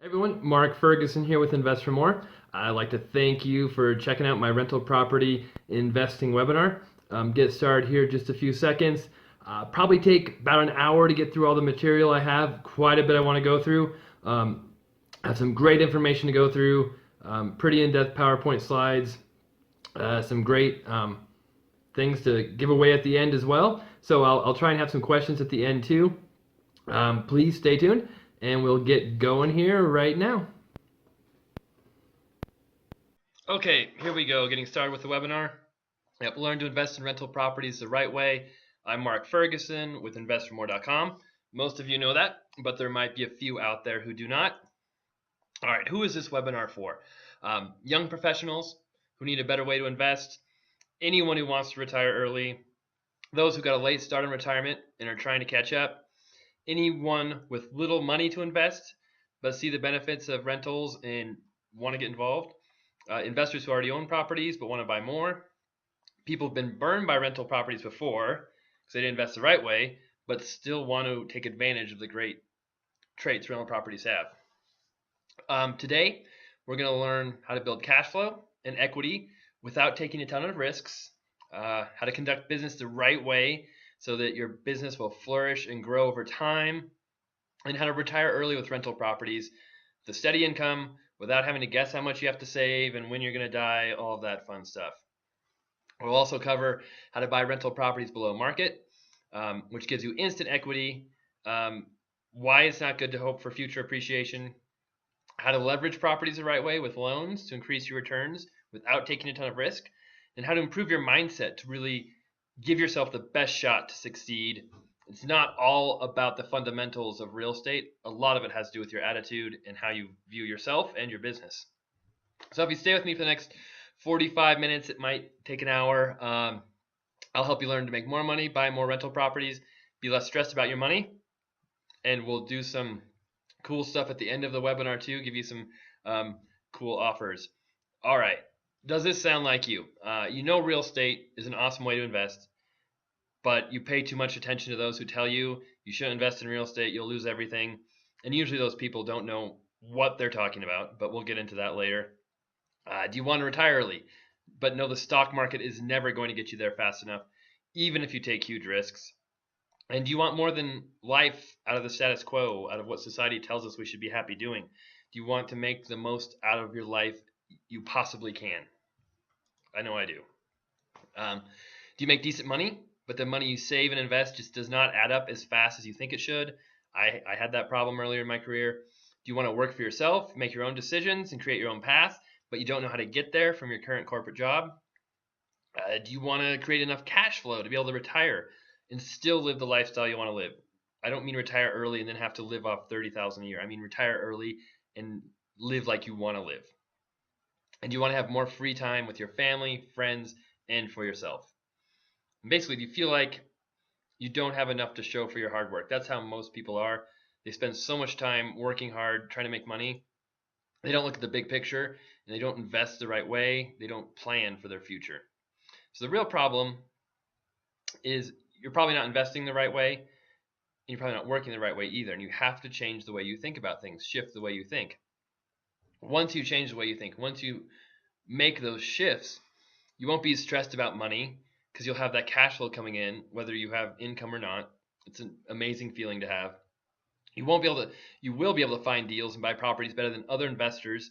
Hey everyone, Mark Ferguson here with InvestFourMore. I'd like to thank you for checking out my rental property investing webinar. Get started here in just a few seconds. Probably take about an hour to get through all the material I have. Quite a bit I want to go through. I have some great information to go through, pretty in-depth PowerPoint slides, some great things to give away at the end as well. So I'll try and have some questions at the end too. Please stay tuned and we'll get going here right now. Okay, here we go, getting started with the webinar. Yep, learn to invest in rental properties the right way. I'm Mark Ferguson with InvestFourMore.com. Most of you know that, but there might be a few out there who do not. All right, who is this webinar for? Young professionals who need a better way to invest, anyone who wants to retire early, those who got a late start in retirement and are trying to catch up, anyone with little money to invest but see the benefits of rentals and want to get involved, investors who already own properties but want to buy more, people who've been burned by rental properties before because they didn't invest the right way but still want to take advantage of the great traits rental properties have. Today we're going to learn how to build cash flow and equity without taking a ton of risks, how to conduct business the right way so that your business will flourish and grow over time, and how to retire early with rental properties, the steady income without having to guess how much you have to save and when you're going to die, all of that fun stuff. We'll also cover how to buy rental properties below market, which gives you instant equity, why it's not good to hope for future appreciation, how to leverage properties the right way with loans to increase your returns without taking a ton of risk, and how to improve your mindset to really give yourself the best shot to succeed. It's not all about the fundamentals of real estate. A lot of it has to do with your attitude and how you view yourself and your business. So if you stay with me for the next 45 minutes, it might take an hour. I'll help you learn to make more money, buy more rental properties, be less stressed about your money, and we'll do some cool stuff at the end of the webinar too, give you some cool offers. All right, does this sound like you? You know real estate is an awesome way to invest, but you pay too much attention to those who tell you you shouldn't invest in real estate, you'll lose everything. And usually those people don't know what they're talking about, but we'll get into that later. Do you want to retire early, but know the stock market is never going to get you there fast enough, even if you take huge risks? And do you want more than life out of the status quo, out of what society tells us we should be happy doing? Do you want to make the most out of your life you possibly can? I know I do. Do you make decent money, but the money you save and invest just does not add up as fast as you think it should? I had that problem earlier in my career. Do you want to work for yourself, make your own decisions, and create your own path, but you don't know how to get there from your current corporate job? Do you want to create enough cash flow to be able to retire and still live the lifestyle you want to live? I don't mean retire early and then have to live off $30,000 a year. I mean retire early and live like you want to live. And do you want to have more free time with your family, friends, and for yourself? And basically, do you feel like you don't have enough to show for your hard work? That's how most people are. They spend so much time working hard, trying to make money. They don't look at the big picture, and they don't invest the right way. They don't plan for their future. So the real problem is you're probably not investing the right way, and you're probably not working the right way either. And you have to change the way you think about things, shift the way you think. Once you change the way you think, once you make those shifts, you won't be stressed about money because you'll have that cash flow coming in, whether you have income or not. It's an amazing feeling to have. You will be able to find deals and buy properties better than other investors,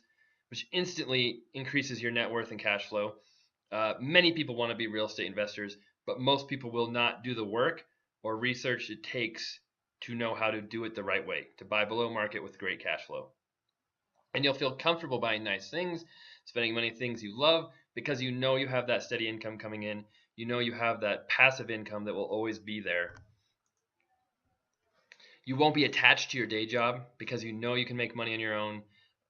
which instantly increases your net worth and cash flow. Many people want to be real estate investors, but most people will not do the work or research it takes to know how to do it the right way, to buy below market with great cash flow. And you'll feel comfortable buying nice things, spending money on things you love, because you know you have that steady income coming in. You know you have that passive income that will always be there. You won't be attached to your day job because you know you can make money on your own.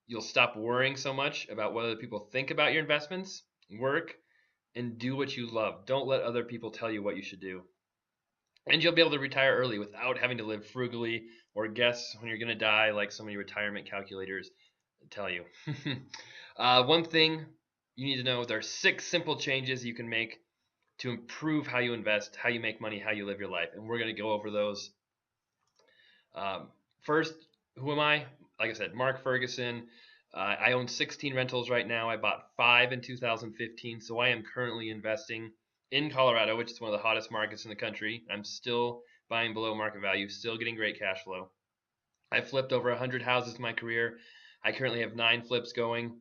You'll stop worrying so much about what other people think about your investments, work, and do what you love. Don't let other people tell you what you should do. And you'll be able to retire early without having to live frugally or guess when you're going to die like so many retirement calculators tell you. One thing you need to know, there are 6 simple changes you can make to improve how you invest, how you make money, how you live your life. And we're going to go over those. First, who am I? like I said, Mark Ferguson. I own 16 rentals right now. I bought 5 in 2015, so I am currently investing in Colorado, which is one of the hottest markets in the country. I'm still buying below market value, still getting great cash flow. I flipped over 100 houses in my career. I currently have 9 flips going.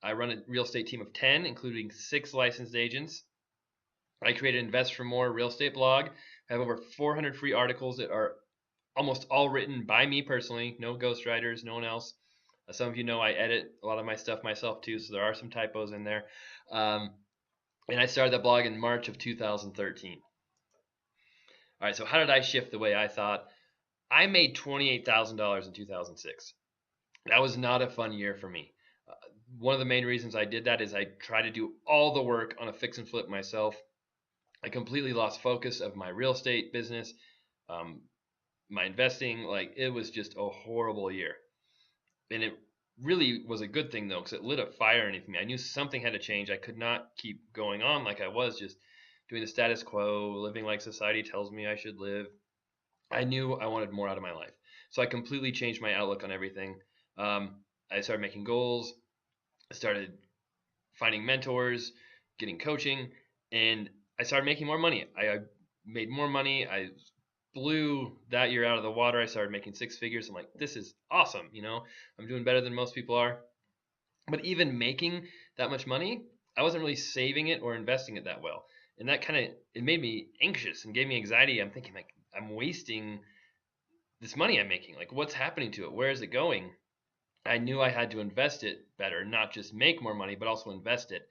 I run a real estate team of 10, including 6 licensed agents. I created InvestFourMore real estate blog. I have over 400 free articles that are almost all written by me personally, no ghostwriters, no one else. Some of you know I edit a lot of my stuff myself too, so there are some typos in there. And I started that blog in March of 2013. All right, so how did I shift the way I thought? I made $28,000 in 2006. That was not a fun year for me. One of the main reasons I did that is I tried to do all the work on a fix and flip myself. I completely lost focus of my real estate business, my investing. Like, it was just a horrible year. And it really was a good thing though, because it lit a fire underneath me. I knew something had to change. I could not keep going on like I was, just doing the status quo, living like society tells me I should live. I knew I wanted more out of my life, so I completely changed my outlook on everything. I started making goals. I started finding mentors, getting coaching, and I started making more money. I made more money. I blew that year out of the water. I started making 6 figures. I'm like, this is awesome. I'm doing better than most people are. But even making that much money, I wasn't really saving it or investing it that well. And that it made me anxious and gave me anxiety. I'm thinking, like, I'm wasting this money I'm making. Like, what's happening to it? Where is it going? I knew I had to invest it better, not just make more money, but also invest it.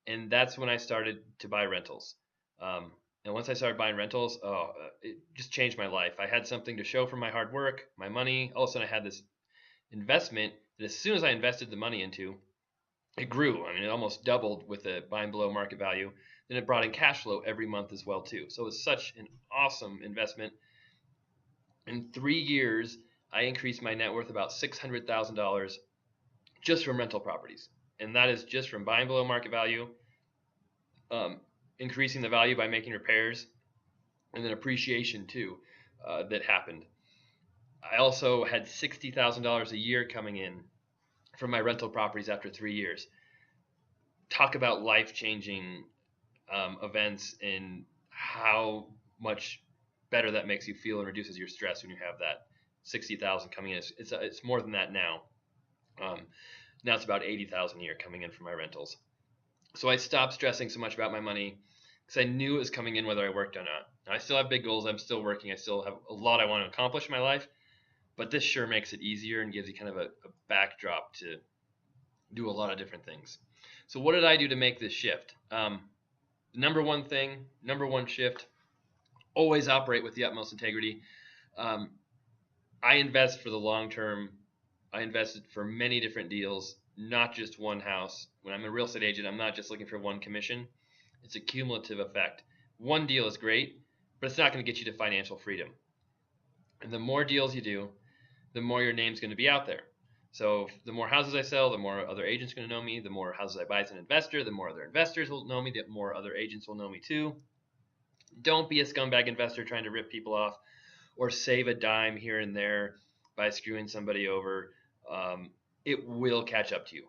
And that's when I started to buy rentals. And once I started buying rentals, it just changed my life. I had something to show for my hard work, my money. All of a sudden, I had this investment that as soon as I invested the money into, it grew. I mean, it almost doubled with the buying below market value. Then it brought in cash flow every month as well too. So it was such an awesome investment. In 3 years, I increased my net worth about $600,000 just from rental properties, and that is just from buying below market value, um, increasing the value by making repairs, and then appreciation too that happened. I also had $60,000 a year coming in from my rental properties after 3 years. Talk about life-changing events and how much better that makes you feel and reduces your stress when you have that 60,000 coming in. It's more than that now. Now it's about 80,000 a year coming in from my rentals. So I stopped stressing so much about my money because I knew it was coming in whether I worked or not. Now, I still have big goals. I'm still working. I still have a lot I want to accomplish in my life, but this sure makes it easier and gives you kind of a backdrop to do a lot of different things. So what did I do to make this shift? Number one shift, always operate with the utmost integrity. Um, I invest for the long term. I invested for many different deals, not just one house. When I'm a real estate agent, I'm not just looking for one commission. It's a cumulative effect. One deal is great, but it's not going to get you to financial freedom. And the more deals you do, the more your name's going to be out there. So the more houses I sell, the more other agents are going to know me. The more houses I buy as an investor, the more other investors will know me. The more other agents will know me too. Don't be a scumbag investor trying to rip people off or save a dime here and there by screwing somebody over. It will catch up to you.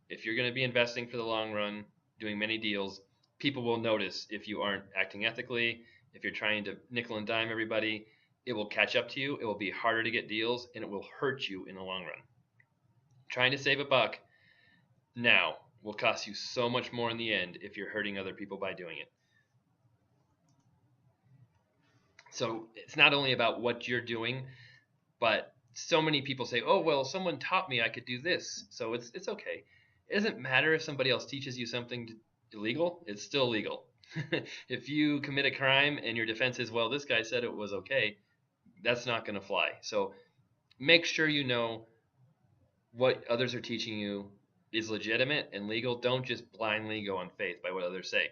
If you're going to be investing for the long run, doing many deals, people will notice if you aren't acting ethically, if you're trying to nickel and dime everybody. It will catch up to you. It will be harder to get deals, and it will hurt you in the long run. Trying to save a buck now will cost you so much more in the end if you're hurting other people by doing it. So it's not only about what you're doing, but so many people say, oh, well, someone taught me I could do this, so it's okay. It doesn't matter if somebody else teaches you something illegal. It's still legal. If you commit a crime and your defense is, well, this guy said it was okay, that's not going to fly. So make sure you know what others are teaching you is legitimate and legal. Don't just blindly go on faith by what others say.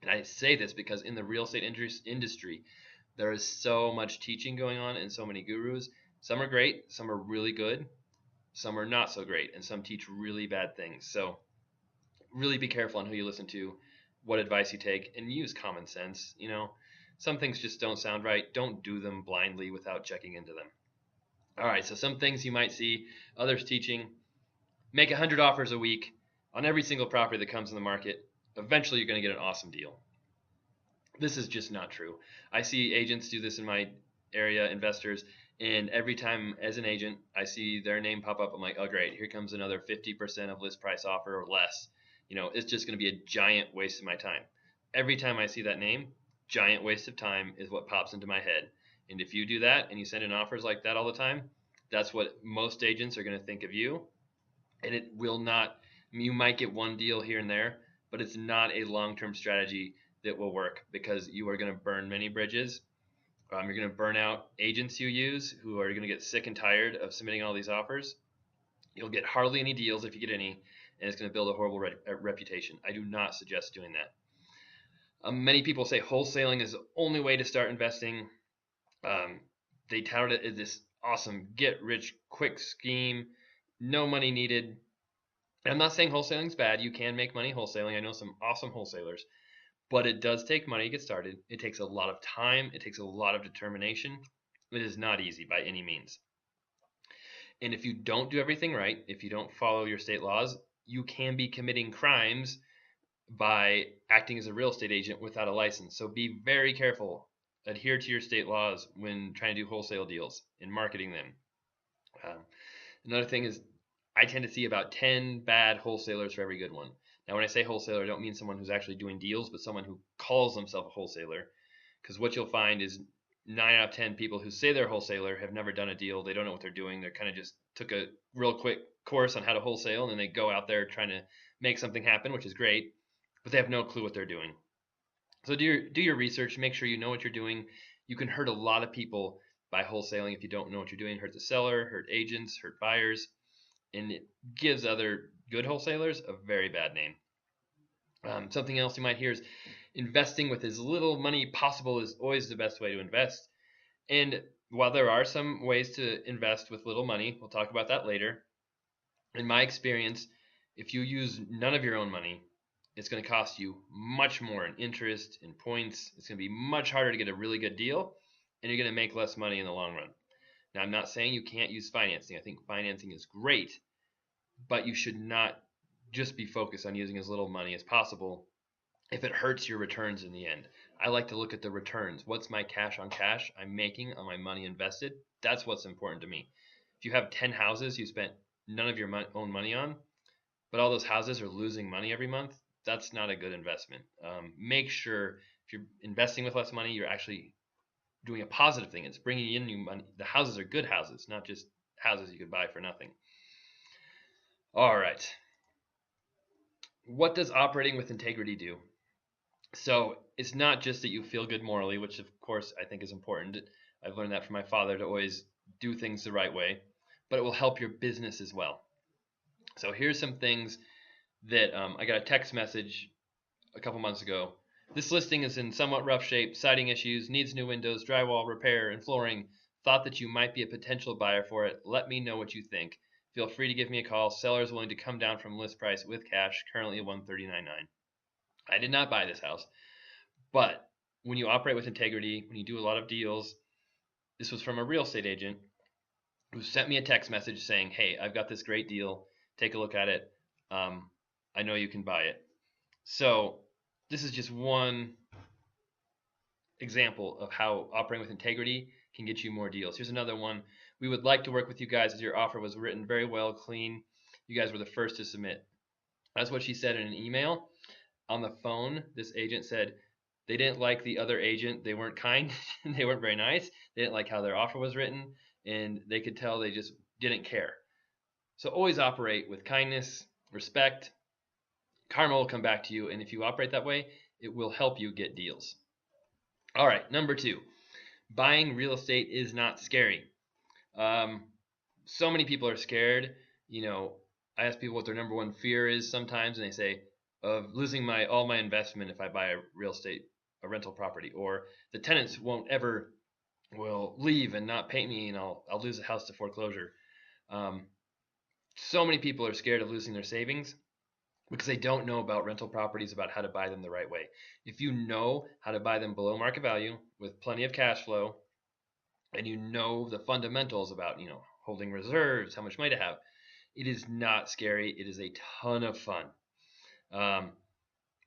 And I say this because in the real estate industry, there is so much teaching going on and so many gurus. Some are great, some are really good, some are not so great, and some teach really bad things. So really be careful on who you listen to, what advice you take, and use common sense. Some things just don't sound right. Don't do them blindly without checking into them. All right, so some things you might see others teaching: make 100 offers a week on every single property that comes in the market. Eventually, you're going to get an awesome deal. This is just not true. I see agents do this in my area, investors, and every time as an agent I see their name pop up, I'm like, oh great, here comes another 50% of list price offer or less. It's just going to be a giant waste of my time. Every time I see that name, giant waste of time is what pops into my head. And if you do that and you send in offers like that all the time, that's what most agents are going to think of you. And it will not, you might get one deal here and there, but it's not a long-term strategy that will work, because you are going to burn many bridges. You're going to burn out agents you use who are going to get sick and tired of submitting all these offers. You'll get hardly any deals if you get any, and it's going to build a horrible reputation. I do not suggest doing that. Many people say wholesaling is the only way to start investing. They tout it as this awesome get rich quick scheme, no money needed. I'm not saying wholesaling is bad. You can make money wholesaling. I know some awesome wholesalers, but it does take money to get started. It takes a lot of time. It takes a lot of determination. It is not easy by any means. And if you don't do everything right, if you don't follow your state laws, you can be committing crimes by acting as a real estate agent without a license. So be very careful. Adhere to your state laws when trying to do wholesale deals and marketing them. Um, Another thing is, I tend to see about 10 bad wholesalers for every good one. Now, when I say wholesaler, I don't mean someone who's actually doing deals, but someone who calls themselves a wholesaler. Because what you'll find is 9 out of 10 people who say they're a wholesaler have never done a deal. They don't know what they're doing. They're kind of just took a real quick course on how to wholesale, and then they go out there trying to make something happen, which is great, but they have no clue what they're doing. So do your research. Make sure you know what you're doing. You can hurt a lot of people by wholesaling if you don't know what you're doing. Hurt the seller, hurt agents, hurt buyers, and it gives other good wholesalers a very bad name. Something else you might hear is investing with as little money possible is always the best way to invest. And while there are some ways to invest with little money, we'll talk about that later. In my experience, if you use none of your own money, it's going to cost you much more in interest, in points. It's going to be much harder to get a really good deal, and you're going to make less money in the long run. Now, I'm not saying you can't use financing. I think financing is great, but you should not just be focused on using as little money as possible if it hurts your returns in the end. I like to look at the returns. What's my cash on cash I'm making on my money invested? That's what's important to me. If you have 10 houses you spent none of your own money on, but all those houses are losing money every month, that's not a good investment. Make sure if you're investing with less money, you're actually doing a positive thing. It's bringing in new money. The houses are good houses, not just houses you could buy for nothing. All right. What does operating with integrity do? So it's not just that you feel good morally, which of course I think is important. I've learned that from my father, to always do things the right way, but it will help your business as well. So here's some things that I got a text message a couple months ago. This listing is in somewhat rough shape, siding issues, needs new windows, drywall repair, and flooring. Thought that you might be a potential buyer for it. Let me know what you think. Feel free to give me a call. Seller is willing to come down from list price with cash, currently at $139,900. I did not buy this house, but when you operate with integrity, when you do a lot of deals, this was from a real estate agent who sent me a text message saying, "Hey, I've got this great deal. Take a look at it. I know you can buy it." So this is just one example of how operating with integrity can get you more deals. Here's another one. We would like to work with you guys as your offer was written very well, clean. You guys were the first to submit. That's what she said in an email. On the phone, this agent said they didn't like the other agent. They weren't kind. They weren't very nice. They didn't like how their offer was written, and they could tell they just didn't care. So always operate with kindness, respect. Karma will come back to you, and if you operate that way, it will help you get deals. All right, number 2, buying real estate is not scary. So many people are scared. I ask people what their number one fear is sometimes, and they say of losing all my investment if I buy a rental property, or the tenants will leave and not pay me, and I'll lose the house to foreclosure. So many people are scared of losing their savings because they don't know about rental properties, about how to buy them the right way. If you know how to buy them below market value with plenty of cash flow, and you know the fundamentals about, holding reserves, how much money to have, it is not scary. It is a ton of fun. Um,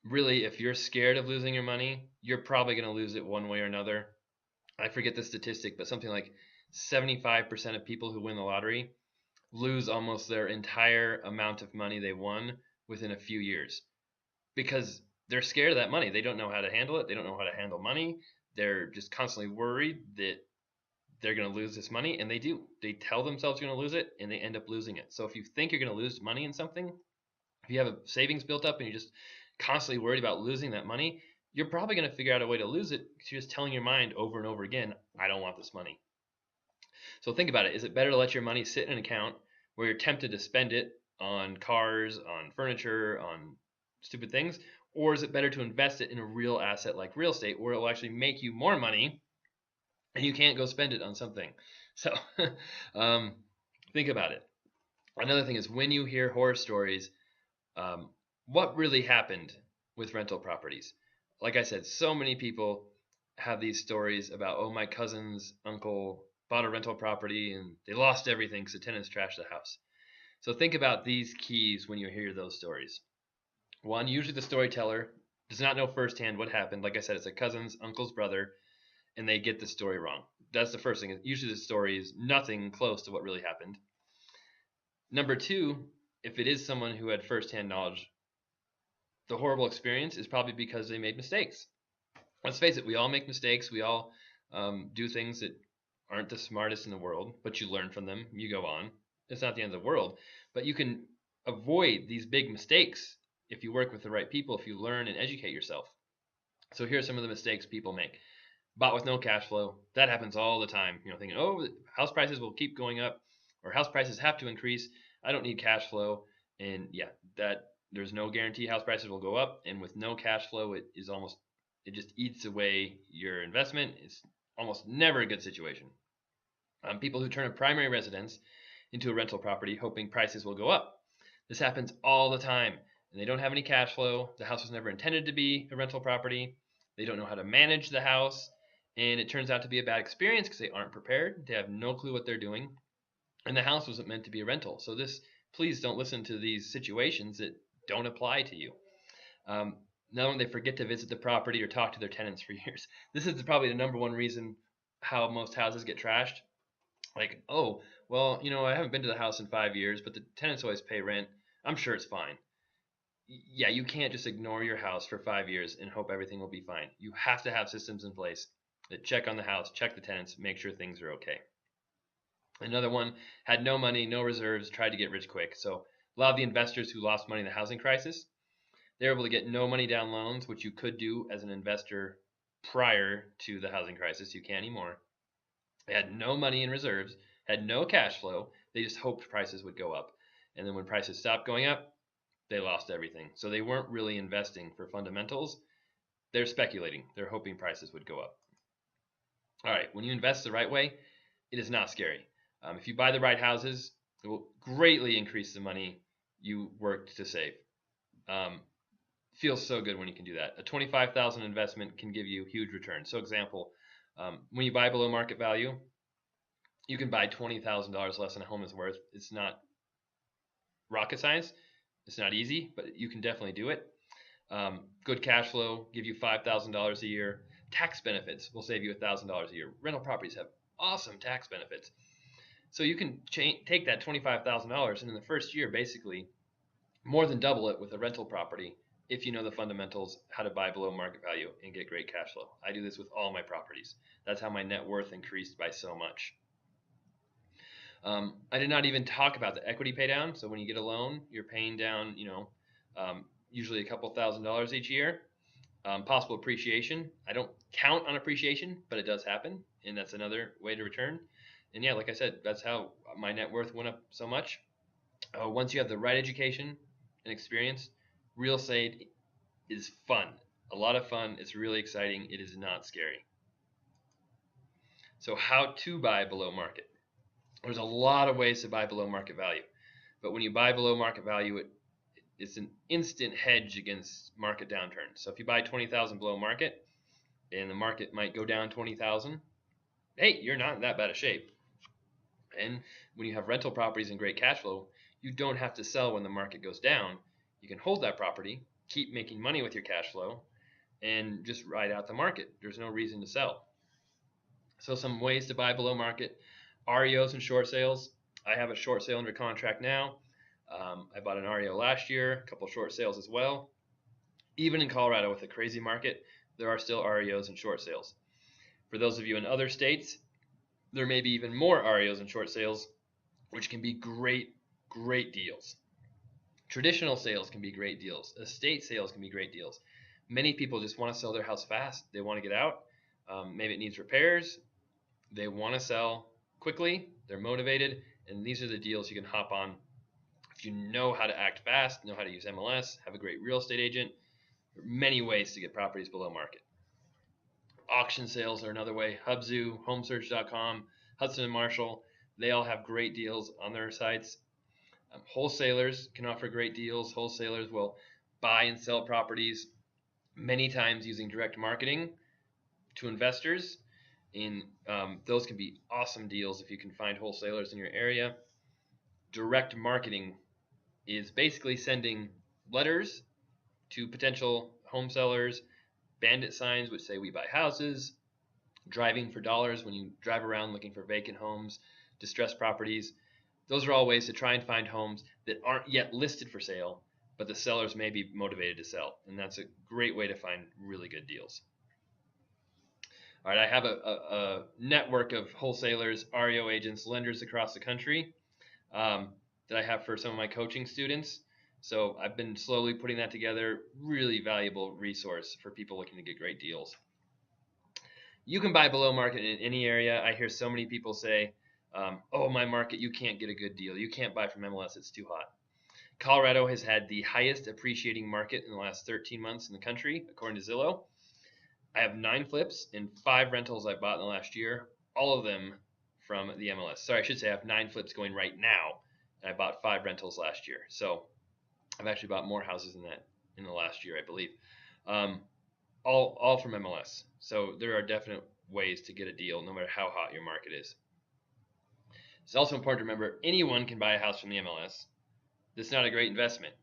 Really, if you're scared of losing your money, you're probably going to lose it one way or another. I forget the statistic, but something like 75% of people who win the lottery lose almost their entire amount of money they won within a few years because they're scared of that money. They don't know how to handle it. They don't know how to handle money. They're just constantly worried that they're going to lose this money, and they do. They tell themselves they're going to lose it, and they end up losing it. So if you think you're going to lose money in something, if you have a savings built up and you're just constantly worried about losing that money, you're probably going to figure out a way to lose it because you're just telling your mind over and over again, I don't want this money. So think about it. Is it better to let your money sit in an account where you're tempted to spend it on cars, on furniture, on stupid things? Or is it better to invest it in a real asset like real estate where it will actually make you more money and you can't go spend it on something? So um, think about it. Another thing is when you hear horror stories, um, what really happened with rental properties? Like I said, so many people have these stories about, oh, my cousin's uncle bought a rental property and they lost everything because the tenants trashed the house. So think about these keys when you hear those stories. One, usually the storyteller does not know firsthand what happened. Like I said, it's a cousin's uncle's brother, and they get the story wrong. That's the first thing. Usually the story is nothing close to what really happened. Number two, if it is someone who had firsthand knowledge, the horrible experience is probably because they made mistakes. Let's face it, we all make mistakes. We all do things that aren't the smartest in the world, but you learn from them. You go on. It's not the end of the world, but you can avoid these big mistakes if you work with the right people, if you learn and educate yourself. So here are some of the mistakes people make. Bought with no cash flow. That happens all the time. Thinking, oh, house prices will keep going up, or house prices have to increase. I don't need cash flow. And yeah, that there's no guarantee house prices will go up. And with no cash flow, it just eats away your investment. It's almost never a good situation. People who turn a primary residence into a rental property hoping prices will go up. This happens all the time, and they don't have any cash flow. The house was never intended to be a rental property. They don't know how to manage the house, and it turns out to be a bad experience because they aren't prepared. They have no clue what they're doing, and the house wasn't meant to be a rental. So please don't listen to these situations that don't apply to you. Not only they forget to visit the property or talk to their tenants for years. This is probably the number one reason how most houses get trashed. Like, oh, well, I haven't been to the house in 5 years, but the tenants always pay rent. I'm sure it's fine. Yeah, you can't just ignore your house for 5 years and hope everything will be fine. You have to have systems in place that check on the house, check the tenants, make sure things are okay. Another one had no money, no reserves, tried to get rich quick. So a lot of the investors who lost money in the housing crisis, they were able to get no money down loans, which you could do as an investor prior to the housing crisis. You can't anymore. They had no money in reserves, had no cash flow. They just hoped prices would go up. And then when prices stopped going up, they lost everything. So they weren't really investing for fundamentals. They're speculating. They're hoping prices would go up. All right, when you invest the right way, it is not scary. If you buy the right houses, it will greatly increase the money you worked to save. Feels so good when you can do that. A $25,000 investment can give you huge returns. So, example, when you buy below market value, you can buy $20,000 less than a home is worth. It's not rocket science. It's not easy, but you can definitely do it. Good cash flow, give you $5,000 a year. Tax benefits will save you $1,000 a year. Rental properties have awesome tax benefits. So you can take that $25,000 and in the first year, basically, more than double it with a rental property if you know the fundamentals, how to buy below market value and get great cash flow. I do this with all my properties. That's how my net worth increased by so much. I did not even talk about the equity pay down. So when you get a loan, you're paying down, usually a couple $1,000s each year. Possible appreciation. I don't count on appreciation, but it does happen, and that's another way to return. And yeah, like I said, that's how my net worth went up so much. Once you have the right education and experience, real estate is fun. A lot of fun. It's really exciting. It is not scary. So how to buy below market? There's a lot of ways to buy below market value, but when you buy below market value, it's an instant hedge against market downturns. So if you buy 20,000 below market, and the market might go down 20,000, hey, you're not in that bad of shape. And when you have rental properties and great cash flow, you don't have to sell when the market goes down. You can hold that property, keep making money with your cash flow, and just ride out the market. There's no reason to sell. So some ways to buy below market: REOs and short sales. I have a short sale under contract now. I bought an REO last year, a couple short sales as well. Even in Colorado with a crazy market, there are still REOs and short sales. For those of you in other states, there may be even more REOs and short sales, which can be great, great deals. Traditional sales can be great deals. Estate sales can be great deals. Many people just want to sell their house fast. They want to get out. Maybe it needs repairs. They want to sell quickly. They're motivated. And these are the deals you can hop on if you know how to act fast, know how to use MLS, have a great real estate agent. There are many ways to get properties below market. Auction sales are another way. Hubzu, homesearch.com, Hudson and Marshall, they all have great deals on their sites. Wholesalers can offer great deals. Wholesalers will buy and sell properties many times using direct marketing to investors. And those can be awesome deals if you can find wholesalers in your area. Direct marketing is basically sending letters to potential home sellers, bandit signs which say we buy houses, driving for dollars when you drive around looking for vacant homes, distressed properties. Those are all ways to try and find homes that aren't yet listed for sale, but the sellers may be motivated to sell. And that's a great way to find really good deals. All right, I have a network of wholesalers, REO agents, lenders across the country that I have for some of my coaching students. So I've been slowly putting that together. Really valuable resource for people looking to get great deals. You can buy below market in any area. I hear so many people say, oh, my market, you can't get a good deal. You can't buy from MLS. It's too hot. Colorado has had the highest appreciating market in the last 13 months in the country, according to Zillow. I have 9 flips and 5 rentals I bought in the last year, all of them from the MLS. Sorry, I should say I have 9 flips going right now, and I bought 5 rentals last year. So I've actually bought more houses than that in the last year, I believe. All from MLS. So there are definite ways to get a deal no matter how hot your market is. It's also important to remember anyone can buy a house from the MLS. That's not a great investment.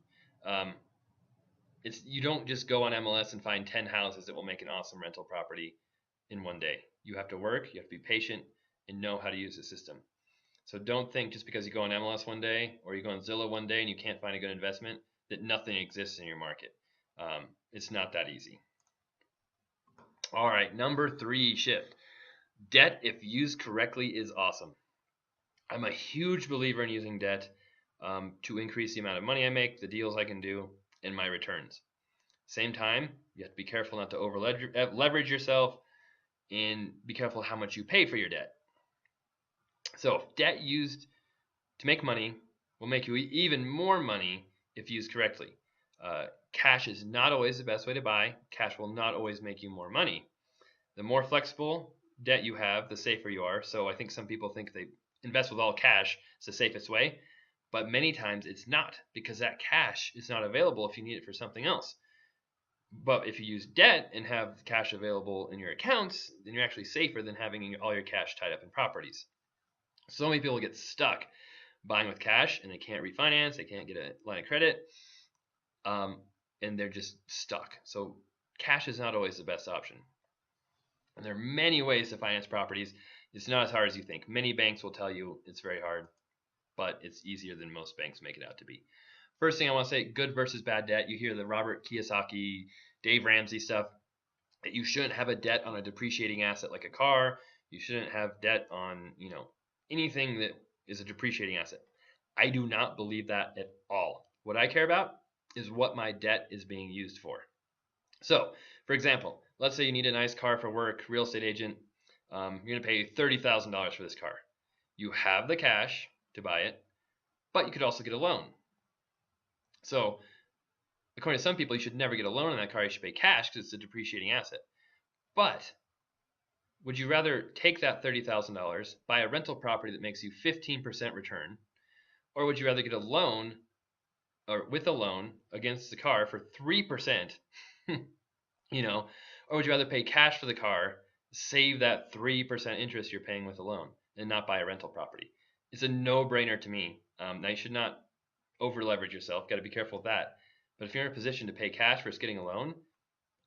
You don't just go on MLS and find 10 houses that will make an awesome rental property in one day. You have to work, you have to be patient, and know how to use the system. So don't think just because you go on MLS one day or you go on Zillow one day and you can't find a good investment that nothing exists in your market. It's not that easy. All right, number 3 shift. Debt, if used correctly, is awesome. I'm a huge believer in using debt to increase the amount of money I make, the deals I can do, and my returns. Same time, you have to be careful not to over leverage yourself, and be careful how much you pay for your debt. So debt used to make money will make you even more money if used correctly. Cash is not always the best way to buy. Cash will not always make you more money. The more flexible debt you have, the safer you are. So I think some people think they invest with all cash. It's the safest way. But many times it's not, because that cash is not available if you need it for something else. But if you use debt and have cash available in your accounts, then you're actually safer than having all your cash tied up in properties. So many people get stuck buying with cash and they can't refinance, they can't get a line of credit, and they're just stuck. So cash is not always the best option. And there are many ways to finance properties. It's not as hard as you think. Many banks will tell you it's very hard, but it's easier than most banks make it out to be. First thing I want to say, good versus bad debt. You hear the Robert Kiyosaki, Dave Ramsey stuff, that you shouldn't have a debt on a depreciating asset like a car. You shouldn't have debt on, anything that is a depreciating asset. I do not believe that at all. What I care about is what my debt is being used for. So, for example, let's say you need a nice car for work, real estate agent. You're going to pay $30,000 for this car. You have the cash to buy it, but you could also get a loan. So, according to some people, you should never get a loan on that car. You should pay cash because it's a depreciating asset. But would you rather take that $30,000, buy a rental property that makes you 15% return, or would you rather get a loan or with a loan against the car for 3%, or would you rather pay cash for the car save that 3% interest you're paying with a loan and not buy a rental property. It's a no-brainer to me. Now you should not over leverage yourself. Got to be careful with that. But if you're in a position to pay cash versus getting a loan,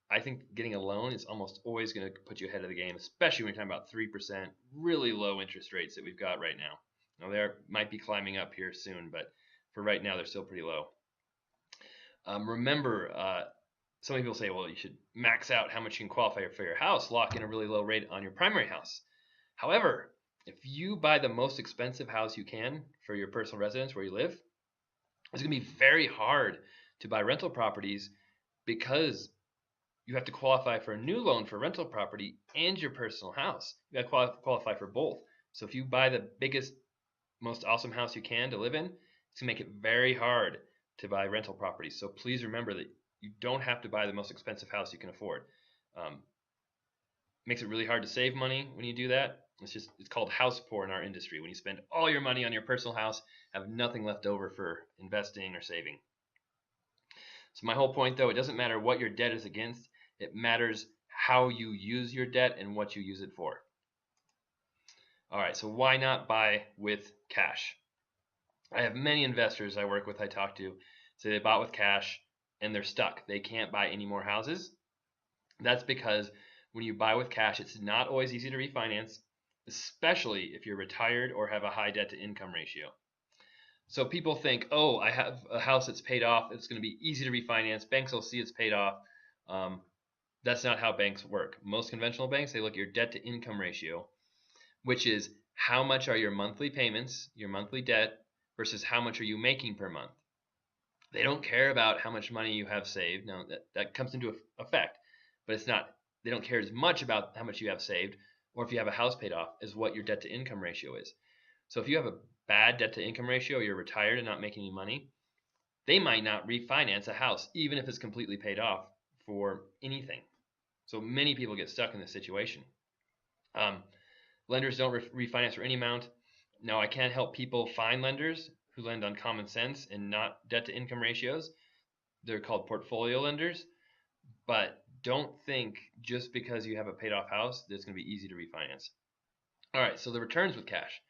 I think getting a loan is almost always going to put you ahead of the game, especially when you're talking about 3%, really low interest rates that we've got right now. Now they might be climbing up here soon, but for right now they're still pretty low. Remember, some people say, well, you should max out how much you can qualify for your house, lock in a really low rate on your primary house. However, if you buy the most expensive house you can for your personal residence where you live, it's going to be very hard to buy rental properties because you have to qualify for a new loan for rental property and your personal house. You got to qualify for both. So if you buy the biggest, most awesome house you can to live in, it's going to make it very hard to buy rental properties. So please remember that you don't have to buy the most expensive house you can afford. Makes it really hard to save money when you do that. It's called house poor in our industry. When you spend all your money on your personal house, have nothing left over for investing or saving. So my whole point, though, it doesn't matter what your debt is against. It matters how you use your debt and what you use it for. All right, so why not buy with cash? I have many investors I work with, I talk to, say they bought with cash and they're stuck. They can't buy any more houses. That's because when you buy with cash, it's not always easy to refinance, especially if you're retired or have a high debt to income ratio. So people think, oh, I have a house that's paid off. It's going to be easy to refinance. Banks will see it's paid off. That's not how banks work. Most conventional banks, they look at your debt to income ratio, which is how much are your monthly payments, your monthly debt, versus how much are you making per month. They don't care about how much money you have saved. Now that comes into effect, but it's not. They don't care as much about how much you have saved or if you have a house paid off as what your debt to income ratio is. So if you have a bad debt to income ratio, you're retired and not making any money, they might not refinance a house even if it's completely paid off for anything. So many people get stuck in this situation. Lenders don't refinance for any amount. Now I can't help people find lenders who lend on common sense and not debt to income ratios. They're called portfolio lenders. But don't think just because you have a paid off house that it's going to be easy to refinance. All right, so the returns with cash.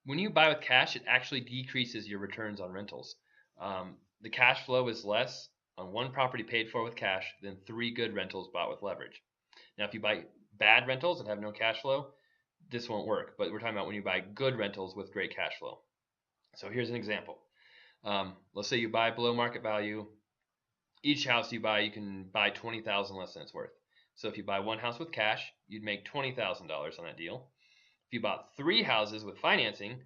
When you buy with cash, it actually decreases your returns on rentals. The cash flow is less on one property paid for with cash than 3 good rentals bought with leverage. Now, if you buy bad rentals that have no cash flow, this won't work. But we're talking about when you buy good rentals with great cash flow. So here's an example. Let's say you buy below market value. Each house you buy, you can buy $20,000 less than it's worth. So if you buy one house with cash, you'd make $20,000 on that deal. If you bought 3 houses with financing,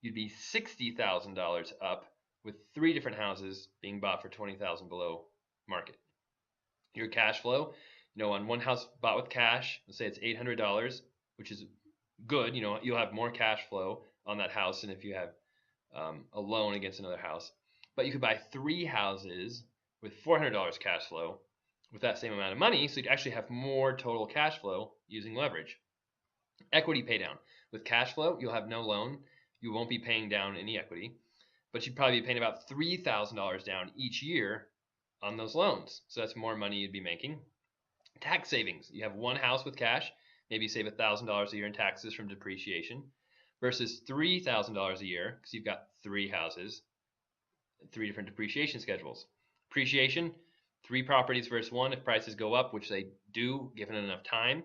you'd be $60,000 up with 3 different houses being bought for $20,000 below market. Your cash flow, on one house bought with cash, let's say it's $800, which is good. You'll have more cash flow on that house than if you have a loan against another house. But you could buy 3 houses with $400 cash flow with that same amount of money, so you'd actually have more total cash flow using leverage. Equity pay down. With cash flow, you'll have no loan. You won't be paying down any equity, but you'd probably be paying about $3,000 down each year on those loans. So that's more money you'd be making. Tax savings. You have one house with cash, maybe you save $1,000 a year in taxes from depreciation versus $3,000 a year because you've got 3 houses, 3 different depreciation schedules. Appreciation, 3 properties versus 1. If prices go up, which they do given enough time,